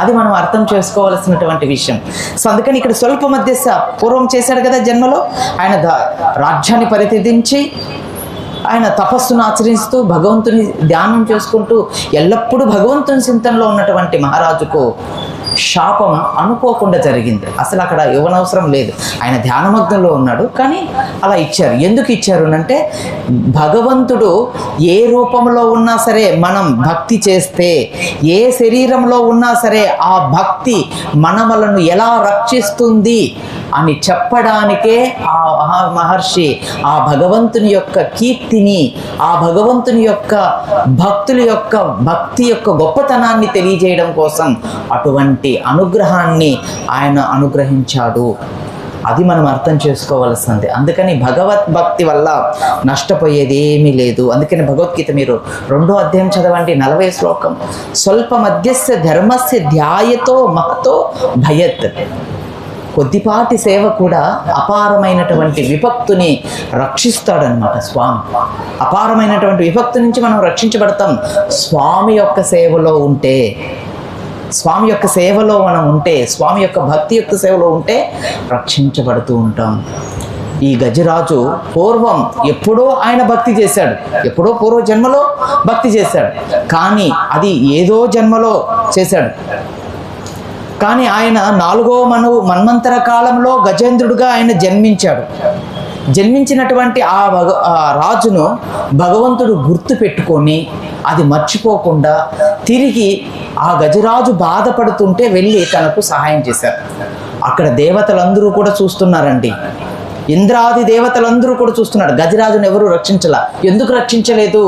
అది మనం అర్థం చేసుకోవాల్సినటువంటి విషయం. సో అందుకని ఇక్కడ స్వల్ప మధ్యస్థ పూర్వం చేశాడు కదా జన్మలో, ఆయన రాజ్యాన్ని పరిత్యజించి ఆయన తపస్సును ఆచరిస్తూ భగవంతుని ధ్యానం చేసుకుంటూ ఎల్లప్పుడూ భగవంతుని చింతనలో ఉన్నటువంటి మహారాజుకు శాపం అనుకోకుండా జరిగింది. అసలు అక్కడ ఇవ్వనవసరం లేదు, ఆయన ధ్యానమగ్నంలో ఉన్నాడు, కానీ అలా ఇచ్చారు. ఎందుకు ఇచ్చారు అంటే, భగవంతుడు ఏ రూపంలో ఉన్నా సరే మనం భక్తి చేస్తే, ఏ శరీరంలో ఉన్నా సరే ఆ భక్తి మనలను ఎలా రక్షిస్తుంది అని చెప్పడానికే ఆ మహర్షి ఆ భగవంతుని యొక్క కీర్తిని, ఆ భగవంతుని యొక్క భక్తుల యొక్క భక్తి యొక్క గొప్పతనాన్ని తెలియజేయడం కోసం అటువంటి అనుగ్రహాన్ని ఆయన అనుగ్రహించాడు. అది మనం అర్థం చేసుకోవాల్సింది. అందుకని భగవద్భక్తి వల్ల నష్టపోయేది ఏమీ లేదు. అందుకని భగవద్గీత మీరు 2వ అధ్యాయం చదవండి, 40వ శ్లోకం. స్వల్ప మధ్యస్య ధర్మస్య ధ్యాయతో మహతో భయత్. కొద్దిపాటి సేవ కూడా అపారమైనటువంటి విపత్తుని రక్షిస్తాడనమాట స్వామి. అపారమైనటువంటి విపత్తు నుంచి మనం రక్షించబడతాం స్వామి యొక్క సేవలో ఉంటే. స్వామి యొక్క సేవలో మనం ఉంటే, స్వామి యొక్క భక్తి యొక్క సేవలో ఉంటే రక్షించబడుతూ ఉంటాం. ఈ గజరాజు పూర్వం ఎప్పుడో ఆయన భక్తి చేశాడు, ఎప్పుడో పూర్వ జన్మలో భక్తి చేశాడు, కానీ అది ఏదో జన్మలో చేశాడు. కానీ ఆయన 4వ మన్వంతర కాలంలో గజేంద్రుడుగా ఆయన జన్మించాడు. జన్మించినటువంటి ఆ రాజును భగవంతుడు గుర్తు పెట్టుకొని అది మర్చిపోకుండా తిరిగి ఆ గజరాజు బాధపడుతుంటే వెళ్ళి తనకు సహాయం చేశారు. అక్కడ దేవతలందరూ కూడా చూస్తున్నారండి, ఇంద్రాది దేవతలందరూ కూడా చూస్తున్నాడు. గజరాజును ఎవరు రక్షించలా. ఎందుకు రక్షించలేదు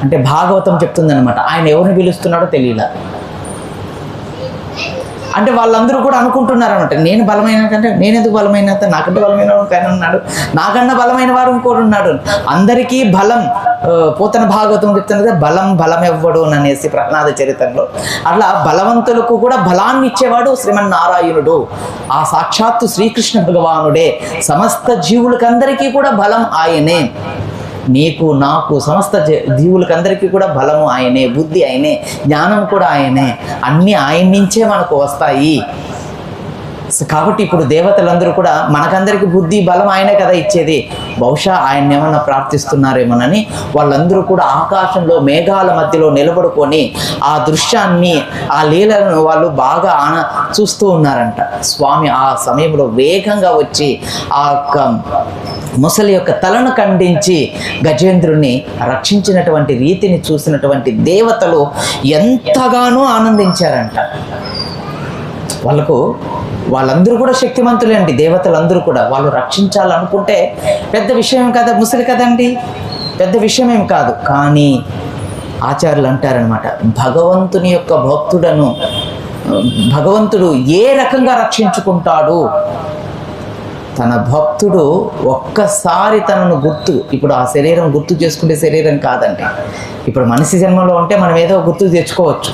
అంటే భాగవతం చెప్తుందనమాట, ఆయన ఎవరిని పిలుస్తున్నాడో తెలియలా. అంటే వాళ్ళందరూ కూడా అనుకుంటున్నారు అనమాట, నేను బలమైన కంటే నేనెందుకు బలమైన, నాకంటే బలమైన ఆయన ఉన్నాడు, నాకన్నా బలమైన వాడు ఇంకోటి ఉన్నాడు. అందరికీ బలం, పోతన భాగవతం చెప్తున్నది బలం ఎవ్వడు అనేసి ప్రహ్లాద చరిత్రలో. అట్లా బలవంతులకు కూడా బలాన్ని ఇచ్చేవాడు శ్రీమన్నారాయణుడు, ఆ సాక్షాత్తు శ్రీకృష్ణ భగవానుడే. సమస్త జీవులకందరికీ కూడా బలం ఆయనే, నీకు నాకు సమస్త జీవులకందరికీ కూడా బలము ఆయనే, బుద్ధి ఆయనే, జ్ఞానం కూడా ఆయనే, అన్నీ ఆయన నుంచే మనకు వస్తాయి. కాబట్టి ఇప్పుడు దేవతలందరూ కూడా మనకందరికీ బుద్ధి బలం ఆయనే కదా ఇచ్చేది, బహుశా ఆయన ఏమన్నా ప్రార్థిస్తున్నారేమోనని వాళ్ళందరూ కూడా ఆకాశంలో మేఘాల మధ్యలో నిలబడుకొని ఆ దృశ్యాన్ని, ఆ లీలను వాళ్ళు బాగా చూస్తూ ఉన్నారంట. స్వామి ఆ సమయంలో వేగంగా వచ్చి ఆ ముసలి యొక్క తలను ఖండించి గజేంద్రుని రక్షించినటువంటి రీతిని చూసినటువంటి దేవతలు ఎంతగానో ఆనందించారంట. వాళ్ళందరూ కూడా శక్తిమంతులే అండి, దేవతలందరూ కూడా. వాళ్ళు రక్షించాలనుకుంటే పెద్ద విషయం కదా, ముసలి కదండి, పెద్ద విషయం ఏం కాదు. కానీ ఆచార్యులు అంటారనమాట, భగవంతుని యొక్క భక్తుడను భగవంతుడు ఏ రకంగా రక్షించుకుంటాడు, తన భక్తుడు ఒక్కసారి తనను ఇప్పుడు ఆ శరీరం గుర్తు చేసుకునే శరీరం కాదండి. ఇప్పుడు మనిషి జన్మలో ఉంటే మనం ఏదో గుర్తు తెచ్చుకోవచ్చు,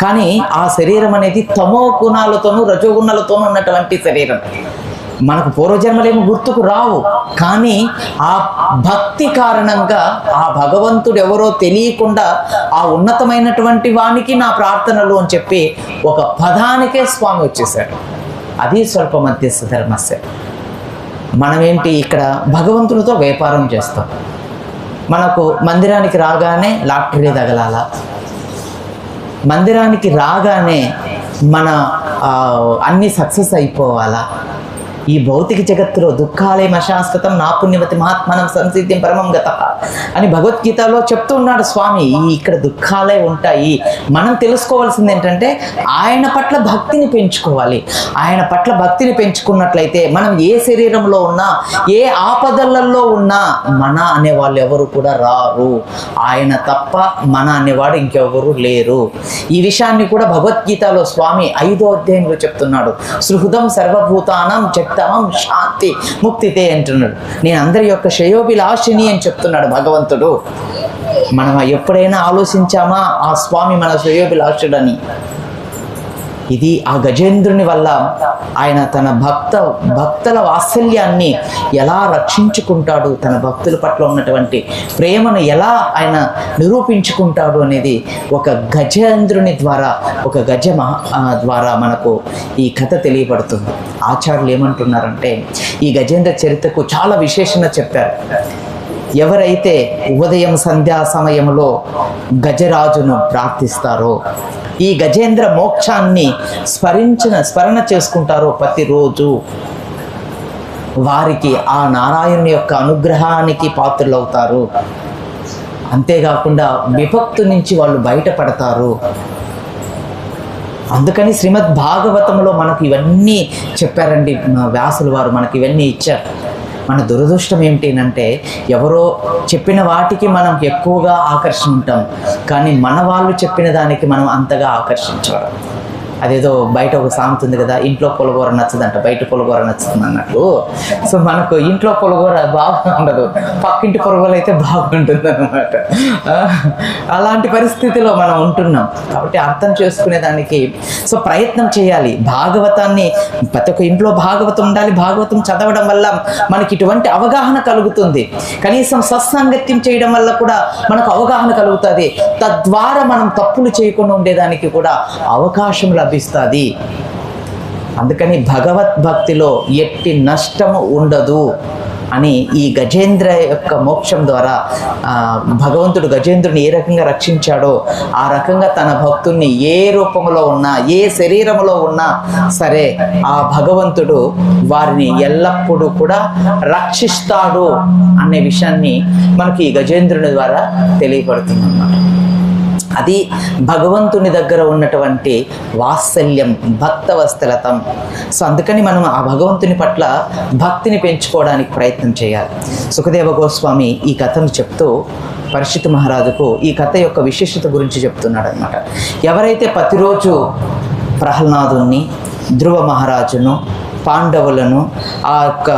కానీ ఆ శరీరం అనేది తమో గుణాలతోనూ రజోగుణాలతోనూ ఉన్నటువంటి శరీరం. మనకు పూర్వజన్మలేమో గుర్తుకు రావు, కానీ ఆ భక్తి కారణంగా ఆ భగవంతుడు ఎవరో తెలియకుండా ఆ ఉన్నతమైనటువంటి వానికి నా ప్రార్థనలు అని చెప్పి ఒక పదానికే స్వామి వచ్చేసాడు. అది స్వల్ప మధ్యస్థ ధర్మస్య. మనమేంటి ఇక్కడ భగవంతునితో వ్యాపారం చేస్తాం. మనకు మందిరానికి రాగానే లాటరీ తగలాల, మందిరానికి రాగానే మన అన్నీ సక్సెస్ అయిపోవాలా, ఈ భౌతిక జగత్తులో దుఃఖాలయం అశాశ్వతం నా పుణ్యవతి మహాత్మానం సంసిద్ధిం పరమం గత అని భగవద్గీతలో చెప్తూ ఉన్నాడు స్వామి. ఇక్కడ దుఃఖాలే ఉంటాయి. మనం తెలుసుకోవాల్సింది ఏంటంటే ఆయన పట్ల భక్తిని పెంచుకోవాలి. ఆయన పట్ల భక్తిని పెంచుకున్నట్లయితే మనం ఏ శరీరంలో ఉన్నా, ఏ ఆపదలలో ఉన్నా మన అనేవాళ్ళు ఎవరు కూడా రారు. ఆయన తప్ప మన అనేవాడు ఇంకెవరు లేరు. ఈ విషయాన్ని కూడా భగవద్గీతలో స్వామి 5వ అధ్యాయంలో చెప్తున్నాడు. సుహృదం సర్వభూతానం జగతమం శాంతి ముక్తితే అంటున్నాడు. నేను అందరి యొక్క శ్రేయోభిలాషిని అని చెప్తున్నాడు భగవంతుడు. మనం ఎప్పుడైనా ఆలోచించామా ఆ స్వామి మన శ్రేయోభిలాషుడని? ఇది ఆ గజేంద్రుని వల్ల ఆయన తన భక్తుల వాత్సల్యాన్ని ఎలా రక్షించుకుంటాడు, తన భక్తుల పట్ల ఉన్నటువంటి ప్రేమను ఎలా ఆయన నిరూపించుకుంటాడు అనేది ఒక గజేంద్రుని ద్వారా, ఒక ద్వారా మనకు ఈ కథ తెలియబడుతుంది. ఆచార్యులు ఏమంటున్నారంటే ఈ గజేంద్ర చరిత్రకు చాలా విశేషణ చెప్పారు. ఎవరైతే ఉదయం సంధ్యా సమయంలో గజరాజును ప్రార్థిస్తారో, ఈ గజేంద్ర మోక్షాన్ని స్మరణ చేసుకుంటారో ప్రతిరోజు, వారికి ఆ నారాయణుని యొక్క అనుగ్రహానికి పాత్రులవుతారు. అంతేకాకుండా విభక్తు నుంచి వాళ్ళు బయటపడతారు. అందుకని శ్రీమద్ భాగవతంలో మనకు ఇవన్నీ చెప్పారండి. వ్యాసుల వారు మనకి ఇవన్నీ ఇచ్చారు. మన దురదృష్టం ఏమిటంటే ఎవరో చెప్పిన వాటికి మనం ఎక్కువగా ఆకర్షణ ఉంటాం, కానీ మన వాళ్ళు చెప్పిన దానికి మనం అంతగా ఆకర్షించడం. అదేదో బయట ఒక సామెత ఉంది కదా, ఇంట్లో పులగూర నచ్చదంట, బయట పులగూర నచ్చుతుంది అన్నట్టు. సో మనకు ఇంట్లో పులగూర బాగుండదు, పక్కింటి పులగూర అయితే బాగుంటుంది అనమాట. అలాంటి పరిస్థితిలో మనం ఉంటున్నాం. కాబట్టి అర్థం చేసుకునేదానికి సో ప్రయత్నం చేయాలి. భాగవతాన్ని ప్రతి ఒక్క ఇంట్లో భాగవతం ఉండాలి. భాగవతం చదవడం వల్ల మనకి ఇటువంటి అవగాహన కలుగుతుంది. కనీసం సత్సాంగత్యం చేయడం వల్ల కూడా మనకు అవగాహన కలుగుతుంది. తద్వారా మనం తప్పులు చేయకుండా ఉండేదానికి కూడా అవకాశం లభిస్తుంది. అందుకని భగవద్భక్తిలో ఎట్టి నష్టము ఉండదు అని ఈ గజేంద్ర యొక్క మోక్షం ద్వారా భగవంతుడు గజేంద్రుని ఏ రకంగా రక్షించాడో ఆ రకంగా తన భక్తుల్ని ఏ రూపంలో ఉన్నా, ఏ శరీరంలో ఉన్నా సరే ఆ భగవంతుడు వారిని ఎల్లప్పుడూ కూడా రక్షిస్తాడు అనే విషయాన్ని మనకి ఈ గజేంద్రుని ద్వారా తెలియబడుతుంది అన్నమాట. అది భగవంతుని దగ్గర ఉన్నటువంటి వాత్సల్యం, భక్తవత్సలతం. సో అందుకని మనం ఆ భగవంతుని పట్ల భక్తిని పెంచుకోవడానికి ప్రయత్నం చేయాలి. సుఖదేవ గోస్వామి ఈ కథను చెప్తూ పరీక్షిత్ మహారాజుకు ఈ కథ యొక్క విశేషత గురించి చెప్తున్నాడు అనమాట. ఎవరైతే ప్రతిరోజు ప్రహ్లాదుని, ధ్రువ మహారాజును, పాండవులను, ఆ యొక్క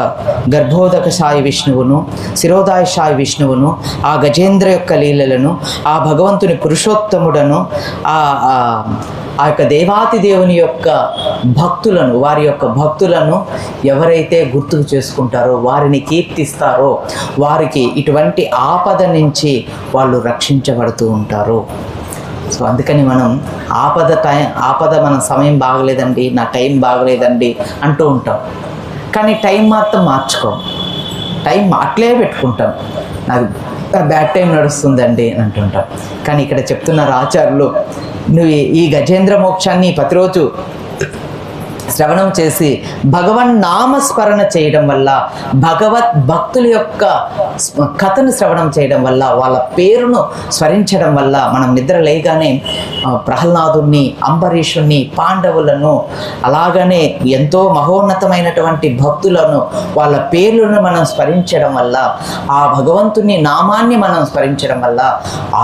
గర్భోదక సాయి విష్ణువును, శిరోదాయ సాయి విష్ణువును, ఆ గజేంద్ర యొక్క లీలలను, ఆ భగవంతుని పురుషోత్తముడను, ఆ యొక్క దేవాతి దేవుని యొక్క భక్తులను, వారి యొక్క భక్తులను ఎవరైతే గుర్తుకు చేసుకుంటారో, వారిని కీర్తిస్తారో, వారికి ఇటువంటి ఆపద నుంచి వాళ్ళు రక్షించబడుతూ ఉంటారు. సో అందుకని మనం ఆపద మన సమయం బాగలేదండి, నా టైం బాగలేదండి అంటూ ఉంటాం. కానీ టైం మాత్రం మార్చుకోం. టైం అట్లే పెట్టుకుంటాం. నాకు బ్యాడ్ టైం నడుస్తుందండి అని అంటుంటాం. కానీ ఇక్కడ చెప్తున్నారు ఆచార్యులు, నువ్వు ఈ గజేంద్ర మోక్షాన్ని ప్రతిరోజు శ్రవణం చేసి భగవన్ నామస్మరణ చేయడం వల్ల, భగవత్ భక్తుల యొక్క కథను శ్రవణం చేయడం వల్ల, వాళ్ళ పేరును స్మరించడం వల్ల మనం నిద్ర లేగానే ప్రహ్లాదుని, అంబరీషుని, పాండవులను, అలాగనే ఎంతో మహోన్నతమైనటువంటి భక్తులను, వాళ్ళ పేర్లను మనం స్మరించడం వల్ల, ఆ భగవంతుని నామాన్ని మనం స్మరించడం వల్ల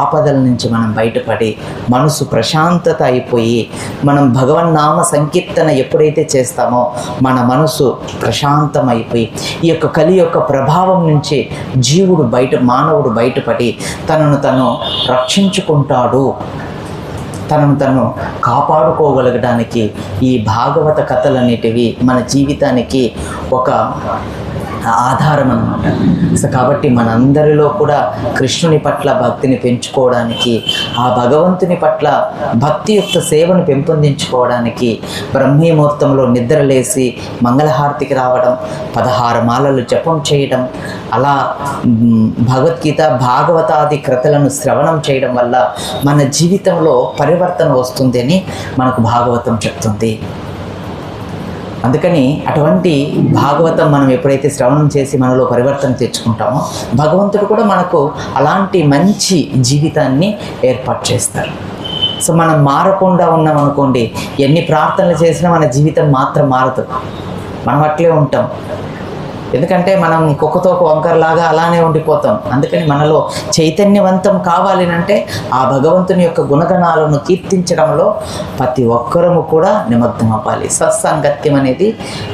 ఆపదల నుంచి మనం బయటపడి మనసు ప్రశాంతత అయిపోయి, మనం భగవన్నామ సంకీర్తన ఎప్పుడైతే చేస్తామో మన మనసు ప్రశాంతమైపోయి ఈ యొక్క కలి యొక్క ప్రభావం నుంచి మానవుడు బయటపడి తనను తను రక్షించుకుంటాడు, తనను తను కాపాడుకోగలగడానికి ఈ భాగవత కథలనేటివి మన జీవితానికి ఒక ఆధారం అన్నమాట. సో కాబట్టి మనందరిలో కూడా కృష్ణుని పట్ల భక్తిని పెంచుకోవడానికి, ఆ భగవంతుని పట్ల భక్తియుక్త సేవను పెంపొందించుకోవడానికి బ్రహ్మీముహూర్తంలో నిద్రలేసి మంగళహారతికి రావడం, 16 మాలలు జపం చేయడం, అలా భగవద్గీత భాగవతాది కృతులను శ్రవణం చేయడం వల్ల మన జీవితంలో పరివర్తన వస్తుంది అని మనకు భాగవతం చెప్తుంది. అందుకని అటువంటి భాగవతం మనం ఎప్పుడైతే శ్రవణం చేసి మనలో పరివర్తన తెచ్చుకుంటామో భగవంతుడు కూడా మనకు అలాంటి మంచి జీవితాన్ని ఏర్పాటు చేస్తారు. సో మనం మారకుండా ఉన్నాం అనుకోండి, ఎన్ని ప్రార్థనలు చేసినా మన జీవితం మాత్రం మారదు, మనం అట్లే ఉంటాం. ఎందుకంటే మనం కుక్కతో వంకరలాగా అలానే ఉండిపోతాం. అందుకని మనలో చైతన్యవంతం కావాలి అంటే ఆ భగవంతుని యొక్క గుణగణాలను కీర్తించడంలో ప్రతి ఒక్కరము కూడా నిమగ్నం అవ్వాలి. సత్సంగత్యం అనేది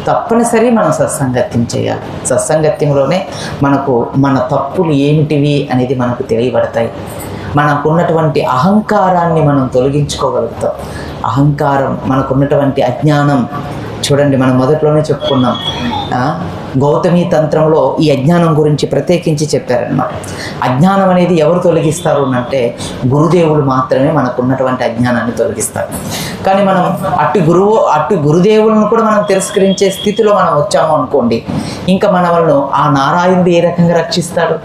తప్పనిసరి, మనం సత్సంగత్యం చేయాలి. సత్సంగత్యంలోనే మనకు మన తప్పులు ఏమిటివి అనేది మనకు తెలియబడతాయి. మనకున్నటువంటి అహంకారాన్ని మనం తొలగించుకోగలుగుతాం. అహంకారం, మనకున్నటువంటి అజ్ఞానం చూడండి, మనం మొదట్లోనే చెప్పుకున్నాం, గౌతమి తంత్రంలో ఈ అజ్ఞానం గురించి ప్రత్యేకించి చెప్పారనమాట. అజ్ఞానం అనేది ఎవరు తొలగిస్తారు అంటే గురుదేవులు మాత్రమే మనకున్నటువంటి అజ్ఞానాన్ని తొలగిస్తారు. కానీ మనం అట్టి గురుదేవులను కూడా మనం తిరస్కరించే స్థితిలో మనం వచ్చాము అనుకోండి, ఇంకా మనల్ని ఆ నారాయణుడు ఏ రకంగా రక్షిస్తాడు?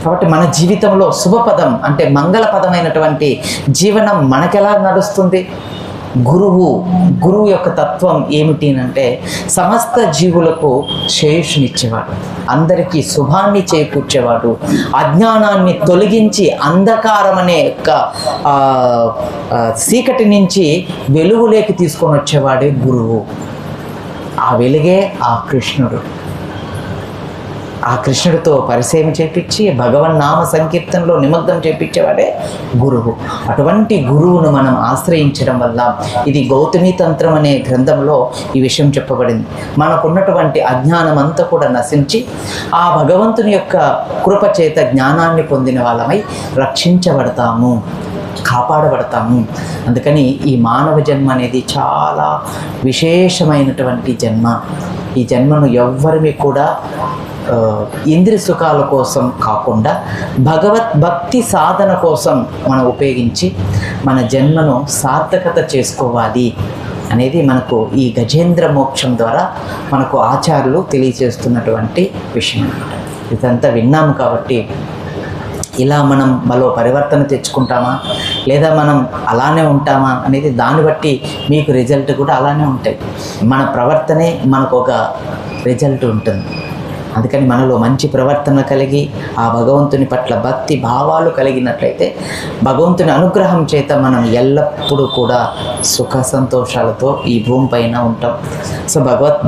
కాబట్టి మన జీవితంలో శుభపదం అంటే మంగళపదమైనటువంటి జీవనం మనకెలా నడుస్తుంది? గురువు యొక్క తత్వం ఏమిటి అంటే సమస్త జీవులకు శ్రేయస్సునిచ్చేవాడు, అందరికీ శుభాన్ని చేకూర్చేవాడు, అజ్ఞానాన్ని తొలగించి అంధకారం అనే యొక్క చీకటి నుంచి వెలుగులోకి తీసుకొని వచ్చేవాడే గురువు. ఆ వెలుగే ఆ కృష్ణుడు. ఆ కృష్ణుడితో పరిచయం చేపించి భగవన్నామ సంకీర్తనలో నిమగ్నం చేపించేవాడే గురువు. అటువంటి గురువును మనం ఆశ్రయించడం వల్ల, ఇది గౌతమి తంత్రం అనే గ్రంథంలో ఈ విషయం చెప్పబడింది, మనకున్నటువంటి అజ్ఞానం అంతా కూడా నశించి ఆ భగవంతుని యొక్క కృప చేత జ్ఞానాన్ని పొందిన వాళ్ళమై రక్షించబడతాము, కాపాడబడతాము. అందుకని ఈ మానవ జన్మ అనేది చాలా విశేషమైనటువంటి జన్మ. ఈ జన్మను ఎవ్వరిని కూడా ఇంద్రియ సుఖాల కోసం కాకుండా భగవద్భక్తి సాధన కోసం మనం ఉపయోగించి మన జన్మను సార్థకత చేసుకోవాలి అనేది మనకు ఈ గజేంద్ర మోక్షం ద్వారా మనకు ఆచార్యులు తెలియజేస్తున్నటువంటి విషయం. ఇదంతా విన్నాము కాబట్టి ఇలా మనం మనలో పరివర్తన తెచ్చుకుంటామా లేదా మనం అలానే ఉంటామా అనేది దాన్ని బట్టి మీకు రిజల్ట్ కూడా అలానే ఉంటాయి. మన ప్రవర్తనే మనకు ఒక రిజల్ట్ ఉంటుంది. అందుకని మనలో మంచి ప్రవర్తన కలిగి ఆ భగవంతుని పట్ల భక్తి భావాలు కలిగినట్లయితే భగవంతుని అనుగ్రహం చేత మనం ఎల్లప్పుడూ కూడా సుఖ సంతోషాలతో ఈ భూమి పైన ఉంటాం. సో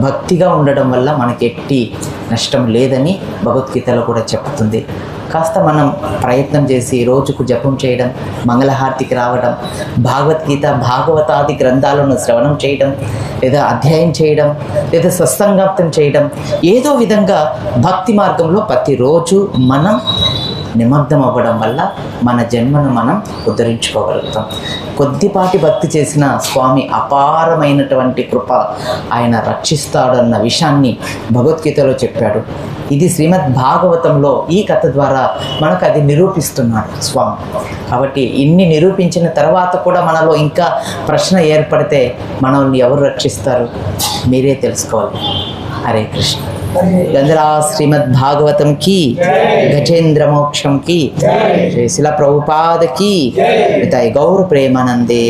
భక్తిగా ఉండడం వల్ల మనకి ఎట్టి నష్టం లేదని భగవద్గీతలో కూడా చెప్తుంది. కాస్త మనం ప్రయత్నం చేసి రోజుకు జపం చేయడం, మంగళహారతికి రావడం, భగవద్గీత భాగవతాది గ్రంథాలను శ్రవణం చేయడం, లేదా అధ్యయనం చేయడం, లేదా సత్సంగం చేయడం, ఏదో విధంగా భక్తి మార్గంలో ప్రతిరోజు మనం నిమగ్నం అవ్వడం వల్ల మన జన్మను మనం ఉద్ధరించుకోగలుగుతాం. కొద్దిపాటి భక్తి చేసిన స్వామి అపారమైనటువంటి కృప ఆయన రక్షిస్తాడన్న విషయాన్ని భగవద్గీతలో చెప్పాడు. ఇది శ్రీమద్ భాగవతంలో ఈ కథ ద్వారా మనకు అది నిరూపిస్తున్నాడు స్వామి. కాబట్టి ఇన్ని నిరూపించిన తర్వాత కూడా మనలో ఇంకా ప్రశ్న ఏర్పడితే మనల్ని ఎవరు రక్షిస్తారు? మీరే తెలుసుకోవాలి. హరే కృష్ణ. గంధరా శ్రీమద్ భాగవతం की गजेंद्र मोक्षम की श्री शिला प्रभुपाद की गौर प्रेमानंदे।